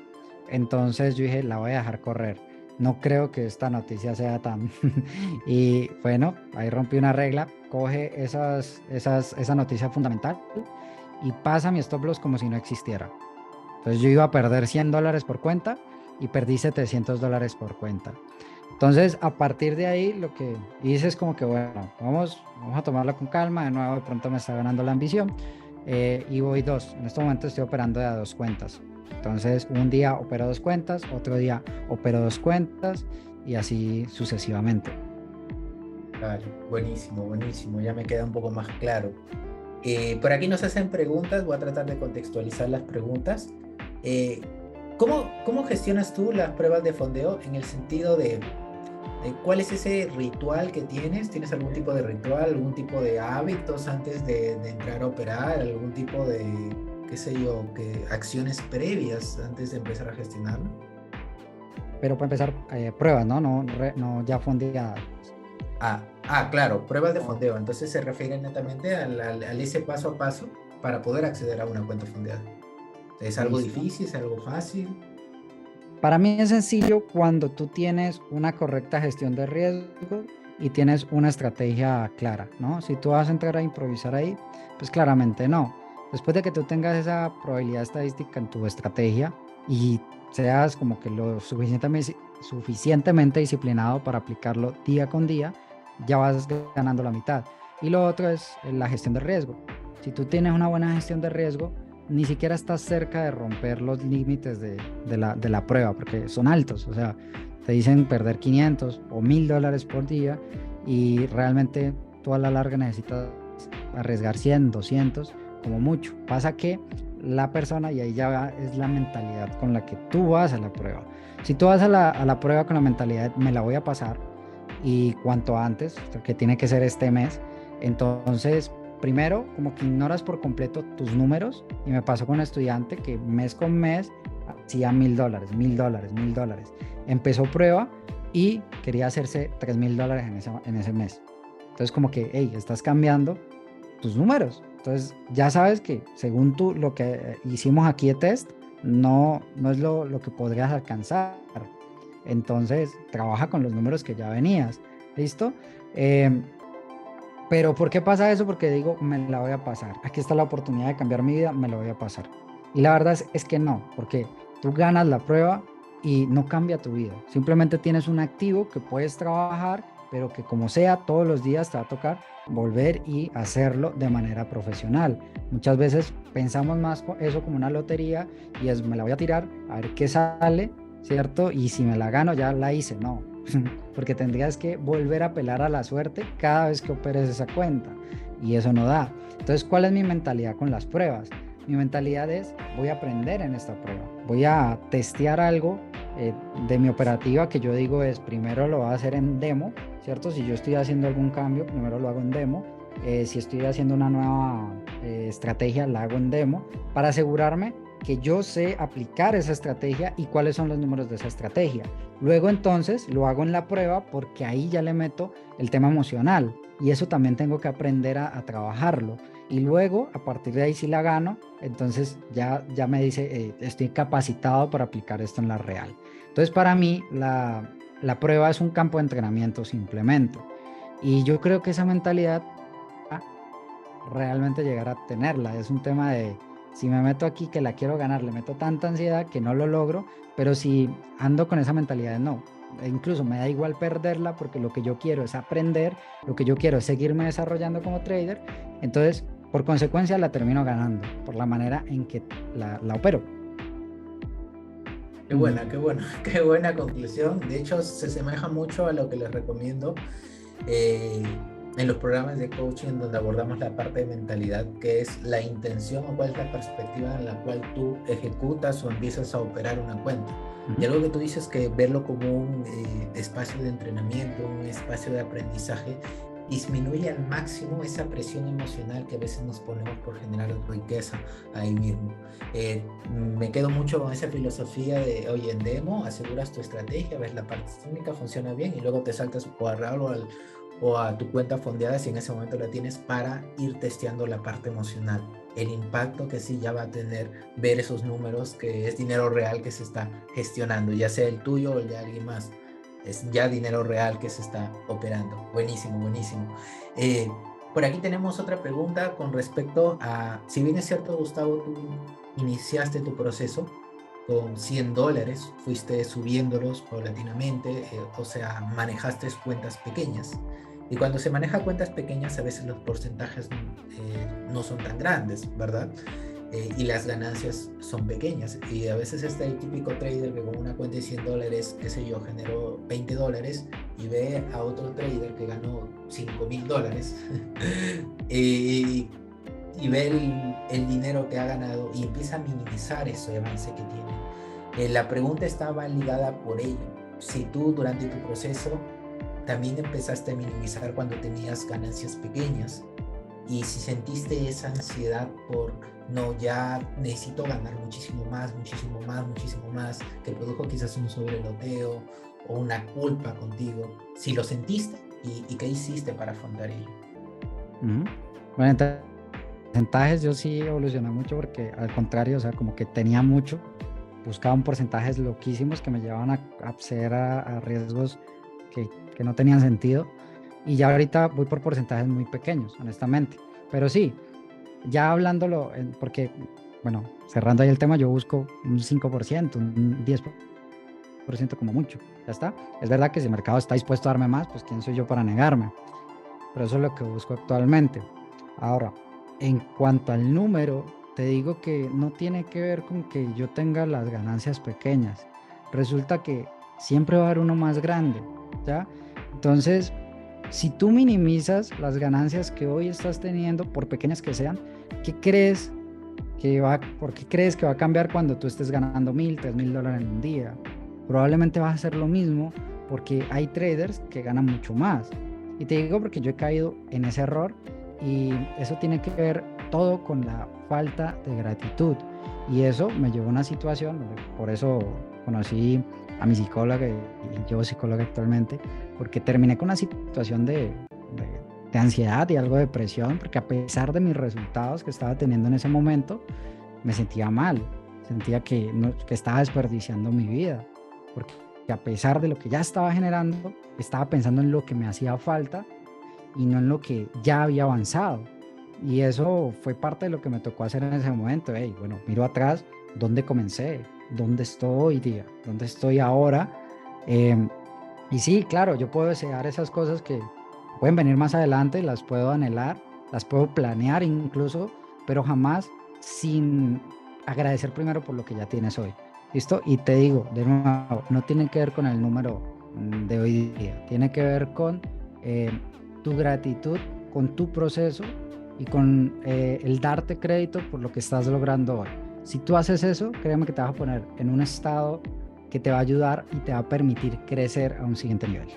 entonces yo dije, la voy a dejar correr. no creo que esta noticia sea tan... Y bueno, ahí rompí una regla, coge esa noticia fundamental y pasa mi stop loss como si no existiera. Entonces yo iba a perder $100 por cuenta y perdí $700 por cuenta. Entonces, a partir de ahí, lo que hice es como que, bueno, vamos a tomarla con calma. De nuevo, de pronto me está ganando la ambición. Y voy dos. En este momento estoy operando de a dos cuentas. Entonces, un día opero dos cuentas, otro día opero dos cuentas y así sucesivamente. Vale, buenísimo, buenísimo, ya me queda un poco más claro. Por aquí nos hacen preguntas, voy a tratar de contextualizar las preguntas. Eh, ¿cómo gestionas tú las pruebas de fondeo en el sentido de cuál es ese ritual que tienes? ¿Tienes algún tipo de ritual, algún tipo de hábitos antes de entrar a operar, algún tipo de, qué sé yo, acciones previas antes de empezar a gestionarlo? Pero para empezar, pruebas, ¿no? No ya fondeadas. Claro, pruebas de Oh, fondeo. Entonces se refiere netamente al ese paso a paso para poder acceder a una cuenta fondeada. ¿Es algo listo. difícil? ¿Es algo fácil? Para mí es sencillo cuando tú tienes una correcta gestión de riesgo y tienes una estrategia clara, ¿no? Si tú vas a entrar a improvisar ahí, pues claramente no. Después de que tú tengas esa probabilidad estadística en tu estrategia y seas como que lo suficientemente disciplinado para aplicarlo día con día, ya vas ganando la mitad. Y lo otro es la gestión de riesgo. Si tú tienes una buena gestión de riesgo, ni siquiera estás cerca de romper los límites de la prueba, porque son altos, o sea, te dicen perder 500 o $1000 por día y realmente tú a la larga necesitas arriesgar 100, 200 como mucho. Pasa que la persona, y ahí ya es la mentalidad con la que tú vas a la prueba. Si tú vas a la prueba con la mentalidad, me la voy a pasar, y cuanto antes, que tiene que ser este mes, entonces primero como que ignoras por completo tus números, y me pasó con un estudiante que mes con mes hacía $1000, $1000, $1000. Empezó prueba y quería hacerse $3000 en ese mes. Entonces como que, hey, estás cambiando tus números. Entonces ya sabes que según tú lo que hicimos aquí de test, no es lo que podrías alcanzar. Entonces trabaja con los números que ya venías. ¿Listo? Eh, pero ¿por qué pasa eso? Porque digo, me la voy a pasar. Aquí está la oportunidad de cambiar mi vida, me la voy a pasar. Y la verdad es que no, porque tú ganas la prueba y no cambia tu vida. Simplemente tienes un activo que puedes trabajar, pero que como sea, todos los días te va a tocar volver y hacerlo de manera profesional. Muchas veces pensamos más eso como una lotería y es, me la voy a tirar a ver qué sale, ¿cierto? Y si me la gano, ya la hice. No, porque tendrías que volver a apelar a la suerte cada vez que operes esa cuenta y eso no da. Entonces, ¿cuál es mi mentalidad con las pruebas? Mi mentalidad es, voy a aprender en esta prueba, voy a testear algo de mi operativa que yo digo es, primero lo voy a hacer en demo, ¿cierto? Si yo estoy haciendo algún cambio, primero lo hago en demo. Si estoy haciendo una nueva estrategia, la hago en demo para asegurarme que yo sé aplicar esa estrategia y cuáles son los números de esa estrategia. Luego entonces lo hago en la prueba porque ahí ya le meto el tema emocional y eso también tengo que aprender a trabajarlo. Y luego a partir de ahí si la gano, entonces ya me dice, estoy capacitado para aplicar esto en la real. Entonces para mí la prueba es un campo de entrenamiento simplemente. Y yo creo que esa mentalidad realmente llegar a tenerla. Es un tema de, si me meto aquí que la quiero ganar, le meto tanta ansiedad que no lo logro, pero si ando con esa mentalidad de no, e incluso me da igual perderla porque lo que yo quiero es aprender, lo que yo quiero es seguirme desarrollando como trader, entonces por consecuencia la termino ganando por la manera en que la opero. Qué buena, qué buena, qué buena conclusión. De hecho, se asemeja mucho a lo que les recomiendo eh, en los programas de coaching donde abordamos la parte de mentalidad, que es la intención o cuál es la perspectiva en la cual tú ejecutas o empiezas a operar una cuenta. Y Ujú. algo que tú dices que verlo como un espacio de entrenamiento, un espacio de aprendizaje, disminuye al máximo esa presión emocional que a veces nos ponemos por generar riqueza ahí mismo. Me quedo mucho con esa filosofía de, oye, en demo aseguras tu estrategia, ves la parte técnica, funciona bien y luego te saltas o a RAL o a tu cuenta fondeada si en ese momento la tienes para ir testeando la parte emocional. El impacto que sí ya va a tener ver esos números, que es dinero real que se está gestionando, ya sea el tuyo o el de alguien más. es ya dinero real que se está operando. Buenísimo, buenísimo. Por aquí tenemos otra pregunta con respecto a, si bien es cierto, Gustavo, tú iniciaste tu proceso con $100, fuiste subiéndolos paulatinamente, o sea, manejaste cuentas pequeñas. Y cuando se maneja cuentas pequeñas, a veces los porcentajes no son tan grandes, ¿verdad? Y las ganancias son pequeñas. Y a veces está el típico trader que con una cuenta de $100, qué sé yo, generó $20 y ve a otro trader que ganó $5,000 y, y ve el dinero que ha ganado y empieza a minimizar ese avance que tiene. La pregunta estaba ligada por ello. Si tú durante tu proceso también empezaste a minimizar cuando tenías ganancias pequeñas y si sentiste esa ansiedad por, no, ya necesito ganar muchísimo más, muchísimo más, muchísimo más, que produjo quizás un sobreloteo o una culpa contigo, si lo sentiste y qué hiciste para afrontar ello. Bueno, en porcentajes yo sí evolucioné mucho porque al contrario, o sea, como que tenía mucho, buscaban porcentajes loquísimos que me llevaban a acceder a riesgos que no tenían sentido, y ya ahorita voy por porcentajes muy pequeños, honestamente. Pero sí, ya hablándolo, porque, bueno, cerrando ahí el tema, yo busco un 5%, un 10% como mucho, ya está. Es verdad que si el mercado está dispuesto a darme más, pues quién soy yo para negarme, pero eso es lo que busco actualmente. Ahora, en cuanto al número, te digo que no tiene que ver con que yo tenga las ganancias pequeñas. Resulta que siempre va a haber uno más grande, ¿ya? Entonces, si tú minimizas las ganancias que hoy estás teniendo, por pequeñas que sean, ¿por qué crees que va a cambiar cuando tú estés ganando $1,000, $3,000 en un día? Probablemente vas a hacer lo mismo porque hay traders que ganan mucho más. Y te digo porque yo he caído en ese error y eso tiene que ver todo con la falta de gratitud. Y eso me llevó a una situación, por eso conocí a mi psicóloga y yo psicóloga actualmente, porque terminé con una situación de ansiedad y algo de depresión, porque a pesar de mis resultados que estaba teniendo en ese momento, me sentía mal, sentía que estaba desperdiciando mi vida, porque a pesar de lo que ya estaba generando, estaba pensando en lo que me hacía falta y no en lo que ya había avanzado. Y eso fue parte de lo que me tocó hacer en ese momento. Hey, bueno, miro atrás, ¿dónde comencé? ¿Dónde estoy hoy día? ¿Dónde estoy ahora? Y sí, claro, yo puedo desear esas cosas que pueden venir más adelante, las puedo anhelar, las puedo planear incluso, pero jamás sin agradecer primero por lo que ya tienes hoy. ¿Listo? Y te digo, de nuevo, no tiene que ver con el número de hoy día, tiene que ver con eh, tu gratitud, con tu proceso y con el darte crédito por lo que estás logrando hoy. Si tú haces eso, créeme que te vas a poner en un estado que te va a ayudar y te va a permitir crecer a un siguiente nivel.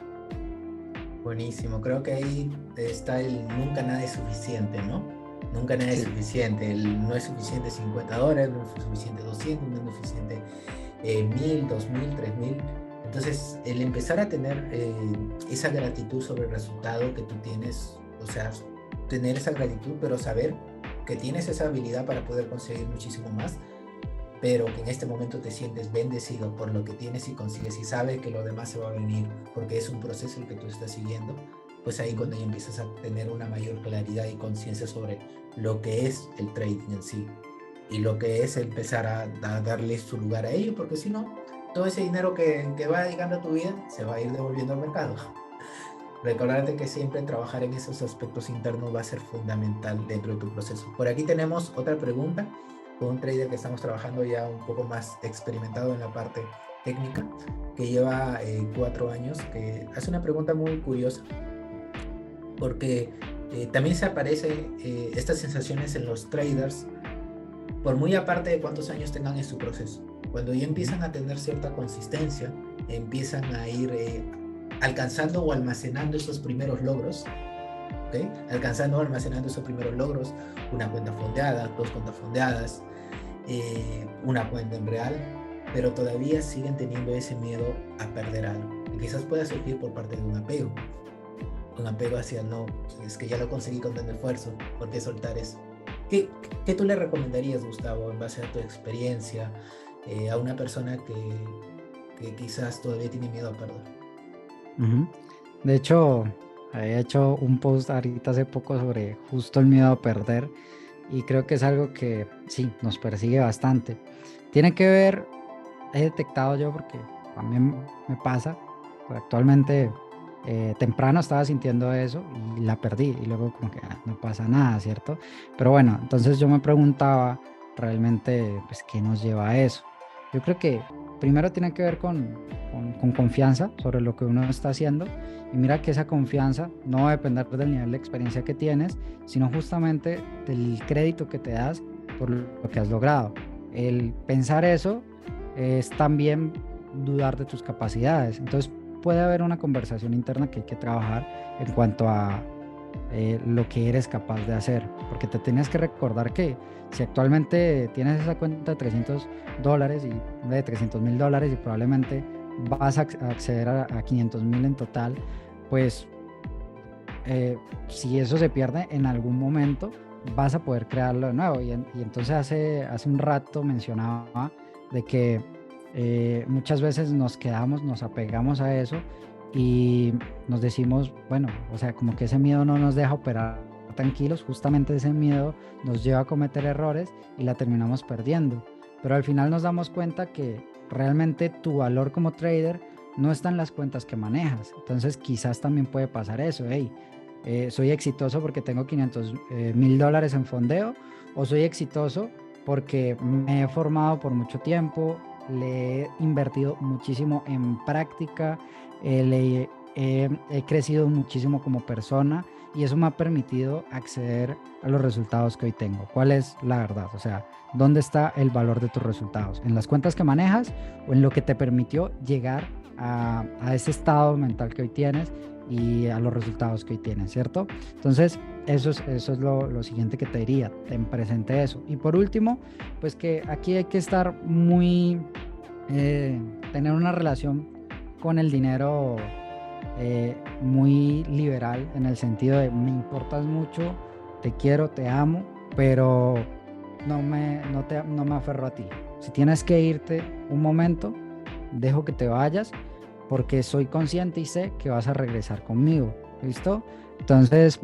Buenísimo, creo que ahí está el nunca nada es suficiente, ¿no? Nunca nada es suficiente, no es suficiente $50, no es suficiente 200, no es suficiente 1,000, 2,000, 3,000. Entonces, el empezar a tener esa gratitud sobre el resultado que tú tienes, o sea, tener esa gratitud, pero saber que tienes esa habilidad para poder conseguir muchísimo más, pero que en este momento te sientes bendecido por lo que tienes y consigues y sabes que lo demás se va a venir porque es un proceso el que tú estás siguiendo, pues ahí cuando ya empiezas a tener una mayor claridad y conciencia sobre lo que es el trading en sí y lo que es empezar a darle su lugar a ello, porque si no, todo ese dinero que va llegando a tu vida se va a ir devolviendo al mercado. Recordarte que siempre trabajar en esos aspectos internos va a ser fundamental dentro de tu proceso. Por aquí tenemos otra pregunta con un trader que estamos trabajando ya un poco más experimentado en la parte técnica, que lleva 4 años, que hace una pregunta muy curiosa, porque también se aparece estas sensaciones en los traders, por muy aparte de cuántos años tengan en su proceso. Cuando ya empiezan a tener cierta consistencia, empiezan a ir alcanzando o almacenando esos primeros logros, ¿okay? Alcanzando o almacenando esos primeros logros, una cuenta fondeada, 2 cuentas fondeadas, una cuenta en real, pero todavía siguen teniendo ese miedo a perder algo. Y quizás pueda surgir por parte de un apego hacia no, es que ya lo conseguí con tanto esfuerzo, ¿por qué soltar eso? ¿Qué tú le recomendarías, Gustavo, en base a tu experiencia, a una persona que quizás todavía tiene miedo a perder? Ujú. De hecho, he hecho un post ahorita hace poco sobre justo el miedo a perder y creo que es algo que sí, nos persigue bastante. Tiene que ver, he detectado yo porque también me pasa, actualmente temprano estaba sintiendo eso y la perdí y luego como que no pasa nada, ¿cierto? Pero bueno, entonces yo me preguntaba realmente, pues, ¿qué nos lleva a eso? Yo creo que primero tiene que ver con confianza sobre lo que uno está haciendo y mira que esa confianza no va a depender del nivel de experiencia que tienes, sino justamente del crédito que te das por lo que has logrado. El pensar eso es también dudar de tus capacidades. Entonces puede haber una conversación interna que hay que trabajar en cuanto a lo que eres capaz de hacer, porque te tienes que recordar que si actualmente tienes esa cuenta de $300 y de $300,000 y probablemente vas a acceder a 500,000 en total, pues si eso se pierde en algún momento, vas a poder crearlo de nuevo. Y entonces hace un rato mencionaba de que muchas veces nos quedamos, nos apegamos a eso y nos decimos, bueno, o sea, como que ese miedo no nos deja operar tranquilos, justamente ese miedo nos lleva a cometer errores y la terminamos perdiendo. Pero al final nos damos cuenta que realmente tu valor como trader no está en las cuentas que manejas. Entonces quizás también puede pasar eso, hey, soy exitoso porque tengo $500,000 en fondeo, o soy exitoso porque me he formado por mucho tiempo, le he invertido muchísimo en práctica, he crecido muchísimo como persona y eso me ha permitido acceder a los resultados que hoy tengo. ¿Cuál es la verdad? O sea, ¿dónde está el valor de tus resultados? ¿En las cuentas que manejas o en lo que te permitió llegar a ese estado mental que hoy tienes y a los resultados que hoy tienes, ¿cierto? Entonces, eso es lo siguiente que te diría, ten presente eso. Y por último, pues que aquí hay que estar muy, tener una relación con el dinero muy liberal en el sentido de me importas mucho, te quiero, te amo, pero no me aferro a ti. Si tienes que irte un momento, dejo que te vayas porque soy consciente y sé que vas a regresar conmigo. ¿Listo? Entonces,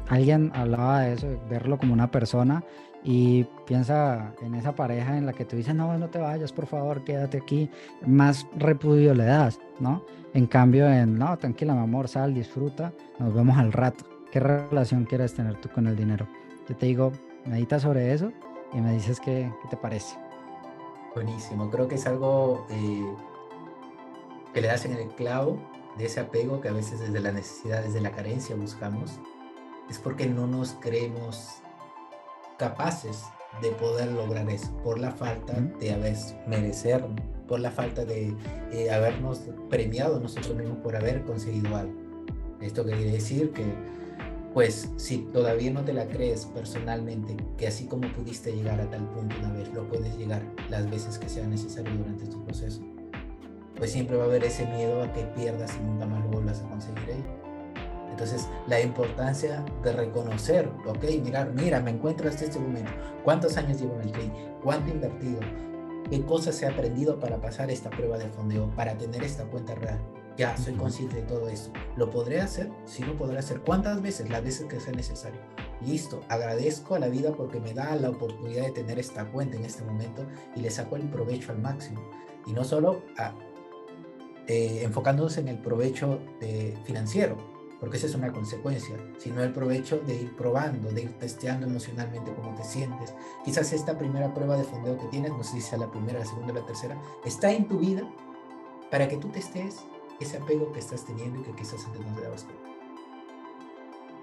alguien hablaba de eso, de verlo como una persona y piensa en esa pareja en la que tú dices, no, no te vayas, por favor, quédate aquí, más repudio le das, ¿no? En cambio, no, tranquila, mi amor, sal, disfruta, nos vemos al rato. ¿Qué relación quieres tener tú con el dinero? Yo te digo, medita sobre eso y me dices qué te parece. Buenísimo, creo que es algo que le das en el clavo de ese apego que a veces desde la necesidad, desde la carencia buscamos, es porque no nos creemos capaces de poder lograr eso, por la falta Ujú. de haber merecer, por la falta de habernos premiado nosotros mismos por haber conseguido algo. Esto quiere decir que, pues, si todavía no te la crees personalmente, que así como pudiste llegar a tal punto una vez, lo puedes llegar las veces que sea necesario durante tu proceso, pues siempre va a haber ese miedo a que pierdas y nunca más lo vuelvas a conseguir ahí. Entonces, la importancia de reconocer, ok, mirar, mira, me encuentro hasta este momento, cuántos años llevo en el trading, cuánto he invertido, qué cosas he aprendido para pasar esta prueba de fondeo, para tener esta cuenta real. Ya soy Ujú. consciente de todo esto. ¿Lo podré hacer? Sí, lo podré hacer. ¿Cuántas veces? Las veces que sea necesario. Listo, agradezco a la vida porque me da la oportunidad de tener esta cuenta en este momento y le saco el provecho al máximo. Y no solo enfocándonos en el provecho financiero, porque esa es una consecuencia, sino el provecho de ir probando, de ir testeando emocionalmente cómo te sientes. Quizás esta primera prueba de fondeo que tienes, no sé si sea la primera, la segunda o la tercera, está en tu vida para que tú testes ese apego que estás teniendo y que quizás antes no te dabas cuenta,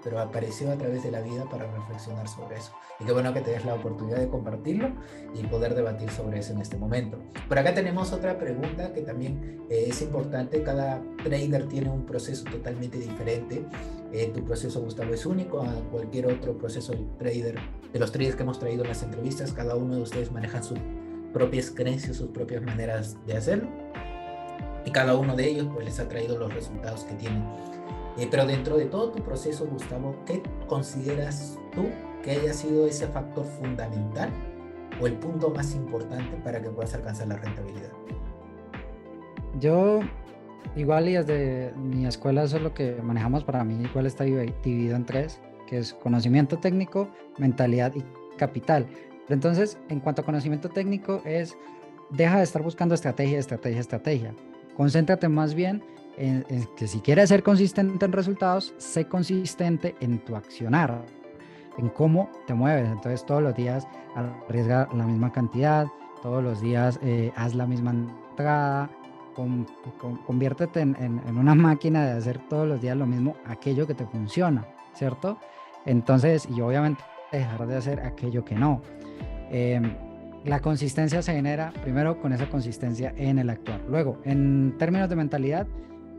pero apareció a través de la vida para reflexionar sobre eso. Y qué bueno que te des la oportunidad de compartirlo y poder debatir sobre eso en este momento. Por acá tenemos otra pregunta que también es importante. Cada trader tiene un proceso totalmente diferente. Tu proceso, Gustavo, es único a cualquier otro proceso de trader, de los traders que hemos traído en las entrevistas. Cada uno de ustedes maneja sus propias creencias, sus propias maneras de hacerlo. Y cada uno de ellos pues les ha traído los resultados que tienen. Pero dentro de todo tu proceso, Gustavo, ¿qué consideras tú que haya sido ese factor fundamental o el punto más importante para que puedas alcanzar la rentabilidad? Yo Igual y desde mi escuela eso es lo que manejamos. Para mí igual está dividido en tres, que es conocimiento técnico, mentalidad y capital. Pero entonces, en cuanto a conocimiento técnico es, deja de estar buscando estrategia, estrategia, estrategia. Concéntrate más bien en que si quieres ser consistente en resultados, sé consistente en tu accionar, en cómo te mueves. Entonces todos los días arriesga la misma cantidad, todos los días haz la misma entrada, conviértete en una máquina de hacer todos los días lo mismo, aquello que te funciona, ¿cierto? Entonces, y obviamente dejar de hacer aquello que no. Eh, la consistencia se genera primero con esa consistencia en el actuar. Luego, en términos de mentalidad,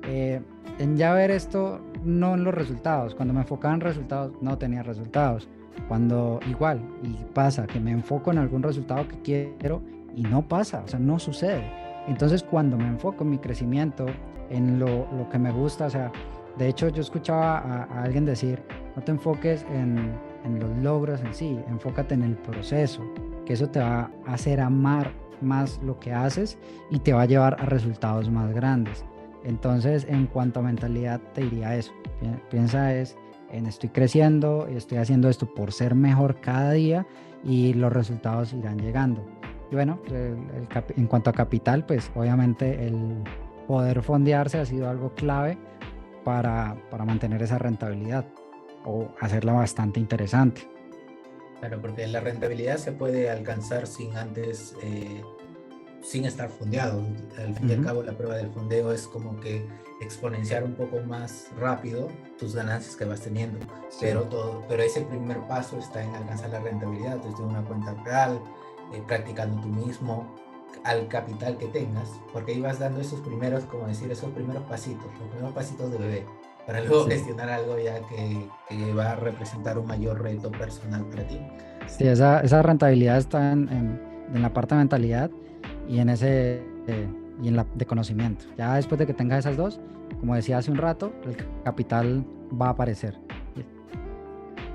en ya ver esto, no en los resultados. Cuando me enfocaba en resultados, no tenía resultados. Cuando igual, y pasa que me enfoco en algún resultado que quiero y no pasa, o sea, no sucede. Entonces, cuando me enfoco en mi crecimiento, en lo que me gusta, o sea, de hecho, yo escuchaba a alguien decir, no te enfoques en los logros en sí, enfócate en el proceso, que eso te va a hacer amar más lo que haces y te va a llevar a resultados más grandes. Entonces, en cuanto a mentalidad, te diría eso. Piensa es en estoy creciendo, estoy haciendo esto por ser mejor cada día y los resultados irán llegando. Y bueno, en cuanto a capital, pues obviamente el poder fondearse ha sido algo clave para mantener esa rentabilidad o hacerla bastante interesante. Claro, porque la rentabilidad se puede alcanzar sin antes, sin estar fondeado. Al fin y al Ujú. cabo, la prueba del fondeo es como que exponenciar un poco más rápido tus ganancias que vas teniendo. Sí, Pero ese primer paso está en alcanzar la rentabilidad desde una cuenta real, practicando tú mismo al capital que tengas, porque ahí vas dando esos primeros, como decir, esos primeros pasitos, los primeros pasitos de bebé, para luego sí. gestionar algo ya que va a representar un mayor reto personal para ti. Sí, esa rentabilidad está en la parte de mentalidad y en y en la de conocimiento. Ya después de que tengas esas dos, como decía hace un rato, el capital va a aparecer.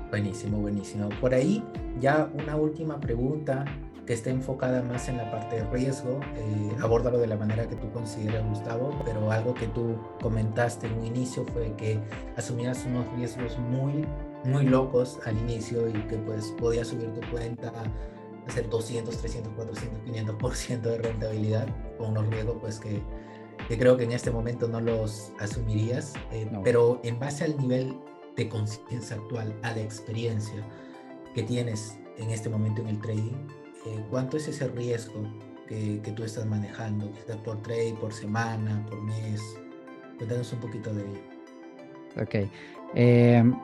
Buenísimo, buenísimo. Por ahí ya una última pregunta que esté enfocada más en la parte de riesgo. Abórdalo de la manera que tú consideres, Gustavo, pero algo que tú comentaste en un inicio fue que asumías unos riesgos muy, muy locos al inicio y que pues podías subir tu cuenta a hacer 200, 300, 400, 500% de rentabilidad con unos riesgos pues que creo que en este momento no los asumirías, No. pero en base al nivel de conciencia actual, a la experiencia que tienes en este momento en el trading, ¿cuánto es ese riesgo que tú estás manejando? ¿Quizás por trade, por semana, por mes? Cuéntanos un poquito de ello. Ok.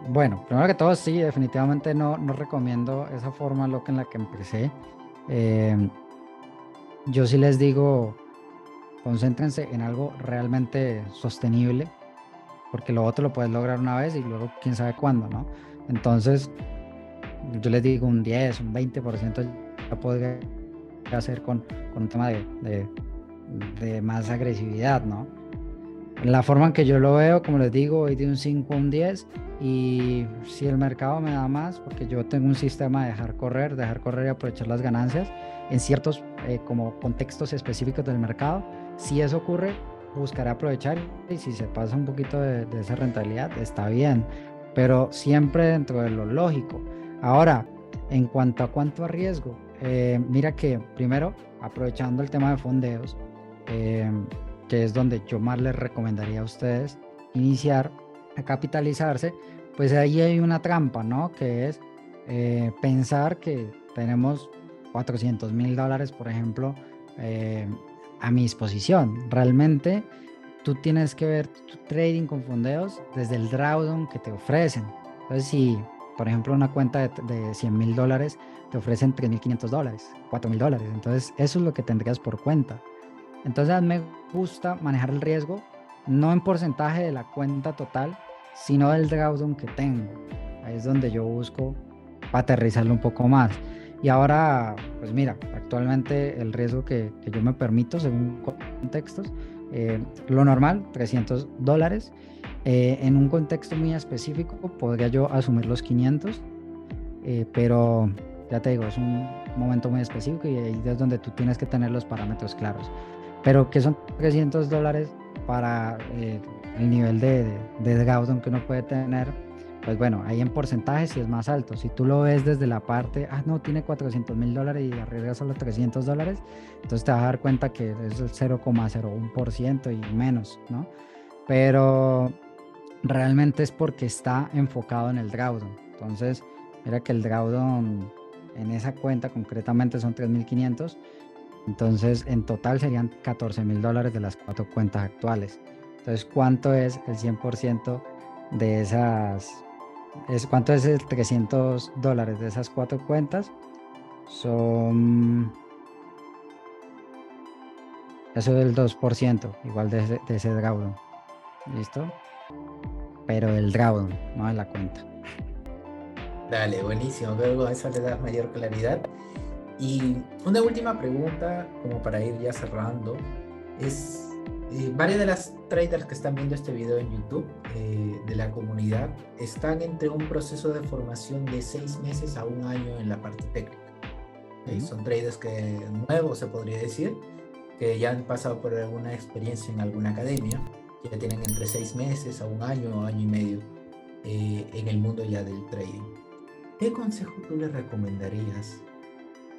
Bueno, primero que todo, sí, definitivamente no recomiendo esa forma loca en la que empecé. Eh, yo sí les digo, concéntrense en algo realmente sostenible, porque lo otro lo puedes lograr una vez y luego quién sabe cuándo, ¿no? Entonces, yo les digo un 10, un 20% ya podría hacer con un tema de más agresividad, ¿no? La forma en que yo lo veo, como les digo, voy de un 5 a un 10 y si el mercado me da más, porque yo tengo un sistema de dejar correr y aprovechar las ganancias en ciertos como contextos específicos del mercado, si eso ocurre, buscaré aprovechar y si se pasa un poquito de esa rentabilidad, está bien, pero siempre dentro de lo lógico. Ahora, en cuanto a cuánto arriesgo, mira que primero, aprovechando el tema de fondeos, eh, que es donde yo más les recomendaría a ustedes iniciar a capitalizarse, pues ahí hay una trampa, ¿no? Que es pensar que tenemos $400,000, por ejemplo, eh, a mi disposición. Realmente tú tienes que ver tu trading con fondeos desde el drawdown que te ofrecen. Entonces, si, por ejemplo, una cuenta de $100,000 te ofrecen $3,500, $4,000, entonces eso es lo que tendrías por cuenta. Entonces me gusta manejar el riesgo no en porcentaje de la cuenta total, sino del drawdown que tengo. Ahí es donde yo busco aterrizarlo un poco más. Y ahora, pues mira, actualmente el riesgo que yo me permito según contextos, lo normal, $300. En un contexto muy específico podría yo asumir los 500, pero ya te digo, es un momento muy específico y ahí es donde tú tienes que tener los parámetros claros. Pero que son $300 para el nivel de drawdown que uno puede tener, pues bueno, ahí en porcentajes sí es más alto. Si tú lo ves desde la parte, no, tiene $400,000 y arriesga solo $300, entonces te vas a dar cuenta que es el 0,01% y menos, ¿no? Pero realmente es porque está enfocado en el drawdown. Entonces, mira que el drawdown en esa cuenta concretamente son 3.500. Entonces, en total serían $14,000 de las 4 cuentas actuales. Entonces, ¿cuánto es el 100% de esas? ¿Cuánto es el $300 de esas 4 cuentas? Son eso del 2%, igual de ese drawdown. ¿Listo? Pero el drawdown, no de la cuenta. Dale, buenísimo, creo que con eso le das mayor claridad. Y una última pregunta, como para ir ya cerrando, es, varias de las traders que están viendo este video en YouTube, de la comunidad, están entre un proceso de formación de 6 meses a un año en la parte técnica. Son traders que nuevos, se podría decir, que ya han pasado por alguna experiencia en alguna academia, que ya tienen entre 6 meses a un año o año y medio en el mundo ya del trading. ¿Qué consejo tú le recomendarías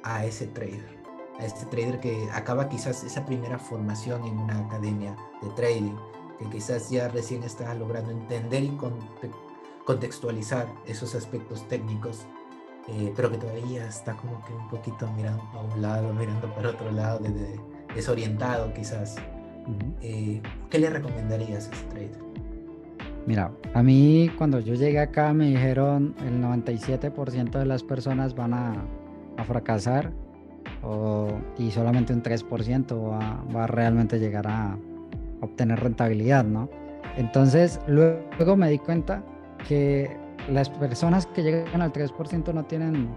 a ese trader? A este trader que acaba quizás esa primera formación en una academia de trading, que quizás ya recién está logrando entender y contextualizar esos aspectos técnicos, pero que todavía está como que un poquito mirando a un lado, mirando para otro lado, desorientado quizás. ¿Qué le recomendarías a ese trader? Mira, a mí cuando yo llegué acá me dijeron el 97% de las personas van a fracasar y solamente un 3% va a realmente llegar a obtener rentabilidad, ¿no? Entonces, luego me di cuenta que las personas que llegan al 3% no tienen,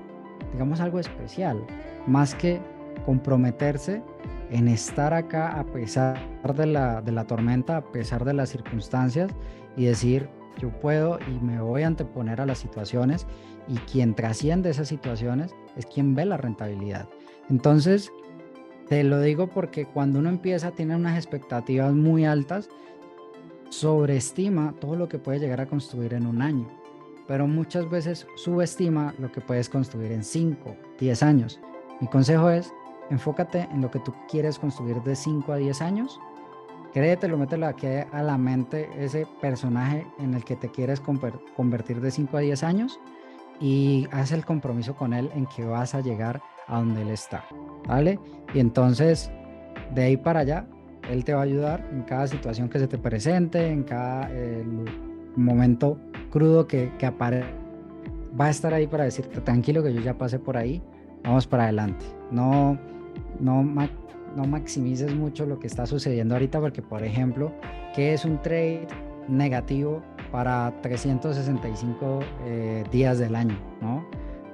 digamos, algo especial, más que comprometerse en estar acá a pesar de la tormenta, a pesar de las circunstancias, y decir, yo puedo y me voy a anteponer a las situaciones, y quien trasciende esas situaciones es quien ve la rentabilidad. Entonces, te lo digo porque cuando uno empieza tiene unas expectativas muy altas, sobreestima todo lo que puede llegar a construir en un año, pero muchas veces subestima lo que puedes construir en 5, 10 años. Mi consejo es, enfócate en lo que tú quieres construir de 5 a 10 años. Créetelo, mételo aquí a la mente ese personaje en el que te quieres convertir de 5 a 10 años, y haz el compromiso con él en que vas a llegar a donde él está, ¿vale? Y entonces, de ahí para allá, él te va a ayudar en cada situación que se te presente, en cada momento crudo que aparezca. Va a estar ahí para decirte, tranquilo que yo ya pasé por ahí, vamos para adelante. No, no maximices mucho lo que está sucediendo ahorita, porque, por ejemplo, ¿qué es un trade negativo para 365 días del año, ¿no?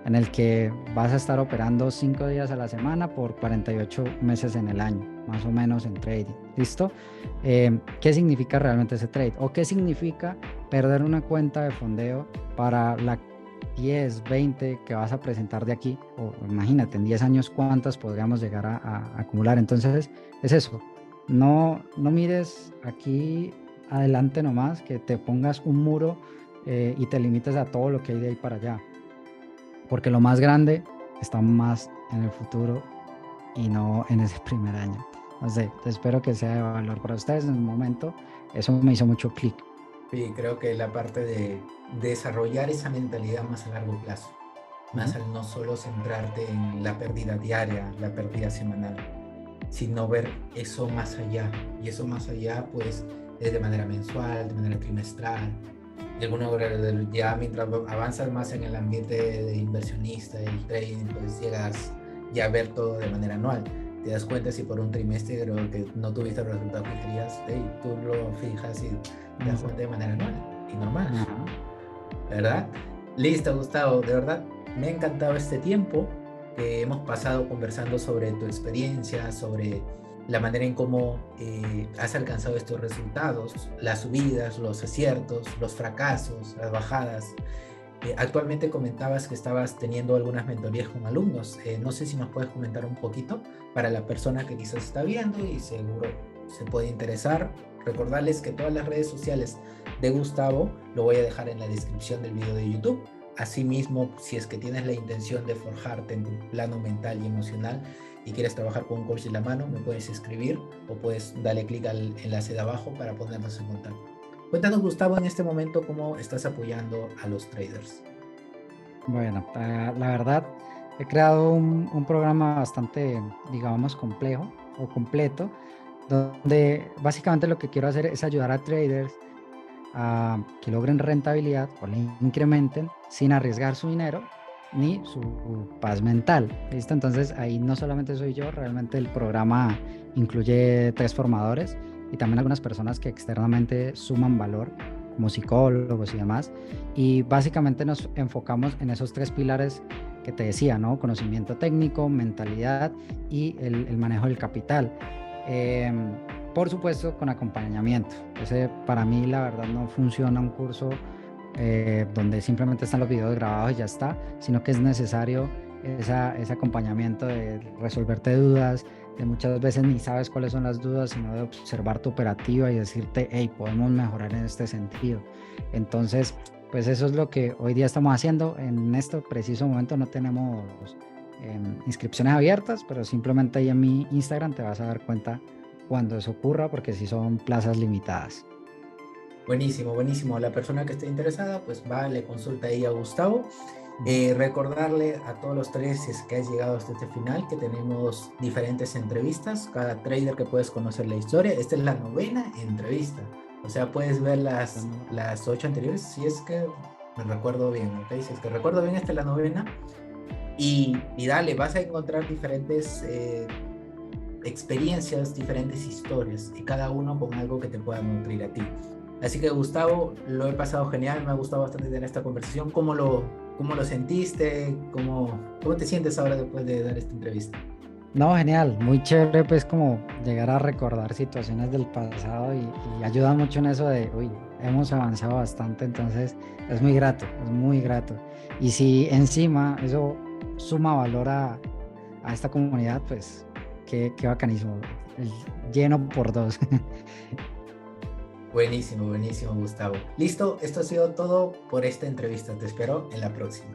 En el que vas a estar operando 5 días a la semana por 48 meses en el año, más o menos en trading, ¿listo? ¿Qué significa realmente ese trade? ¿O qué significa perder una cuenta de fondeo para la 10, 20 que vas a presentar de aquí? O imagínate, en 10 años cuántas podríamos llegar a acumular. Entonces, es eso. No mires aquí adelante nomás, que te pongas un muro y te limites a todo lo que hay de ahí para allá. Porque lo más grande está más en el futuro y no en ese primer año. No sé, espero que sea de valor para ustedes en el momento. Eso me hizo mucho clic. Sí, creo que la parte de desarrollar esa mentalidad más a largo plazo, más al no solo centrarte en la pérdida diaria, la pérdida semanal, sino ver eso más allá. Y eso más allá, pues, es de manera mensual, de manera trimestral. De alguna manera, ya mientras avanzas más en el ambiente de inversionista, el trading, pues llegas ya a ver todo de manera anual. Te das cuenta si por un trimestre creo que no tuviste el resultado que querías, tú lo fijas y te das cuenta de manera anual y normal. ¿Verdad? Listo, Gustavo, de verdad me ha encantado este tiempo que hemos pasado conversando sobre tu experiencia, sobre la manera en cómo has alcanzado estos resultados, las subidas, los aciertos, los fracasos, las bajadas. Actualmente comentabas que estabas teniendo algunas mentorías con alumnos. No sé si nos puedes comentar un poquito para la persona que quizás está viendo y seguro se puede interesar. Recordarles que todas las redes sociales de Gustavo lo voy a dejar en la descripción del video de YouTube. Asimismo, si es que tienes la intención de forjarte en tu plano mental y emocional y quieres trabajar con un coach de la mano, me puedes escribir o puedes darle clic al enlace de abajo para ponernos en contacto. Cuéntanos, Gustavo, en este momento cómo estás apoyando a los traders. Bueno, la verdad, he creado un programa bastante, digamos, complejo o completo, donde básicamente lo que quiero hacer es ayudar a traders a que logren rentabilidad o la incrementen sin arriesgar su dinero ni su paz mental. ¿Listo? Entonces ahí no solamente soy yo, realmente el programa incluye 3 formadores y también algunas personas que externamente suman valor, como psicólogos y demás. Y básicamente nos enfocamos en esos 3 pilares que te decía, ¿no? Conocimiento técnico, mentalidad y el manejo del capital. Por supuesto, con acompañamiento. Ese, para mí, la verdad, no funciona un curso donde simplemente están los videos grabados y ya está, sino que es necesario ese acompañamiento de resolverte dudas, de muchas veces ni sabes cuáles son las dudas, sino de observar tu operativa y decirte, hey, podemos mejorar en este sentido. Entonces, pues eso es lo que hoy día estamos haciendo. En este preciso momento no tenemos inscripciones abiertas, pero simplemente ahí en mi Instagram te vas a dar cuenta cuando eso ocurra, porque sí son plazas limitadas. Buenísimo, buenísimo. La persona que esté interesada, pues va, le consulta ahí a Gustavo. Recordarle a todos los traders, si es que has llegado hasta este final, que tenemos diferentes entrevistas. Cada trader que puedes conocer la historia. Esta es la 9ª entrevista. O sea, puedes ver las 8 anteriores, si es que me recuerdo bien, ¿ok? Si es que recuerdo bien, esta es la 9ª. Y dale, vas a encontrar diferentes experiencias, diferentes historias, y cada uno con algo que te pueda nutrir a ti. Así que, Gustavo, lo he pasado genial, me ha gustado bastante tener esta conversación. ¿Cómo lo sentiste? ¿Cómo te sientes ahora después de dar esta entrevista? No, genial, muy chévere pues como llegar a recordar situaciones del pasado y ayuda mucho en eso de, uy, hemos avanzado bastante, entonces es muy grato, es muy grato. Y si encima eso suma valor a esta comunidad, pues qué bacanísimo, lleno por 2. Buenísimo, buenísimo, Gustavo. Listo, esto ha sido todo por esta entrevista. Te espero en la próxima.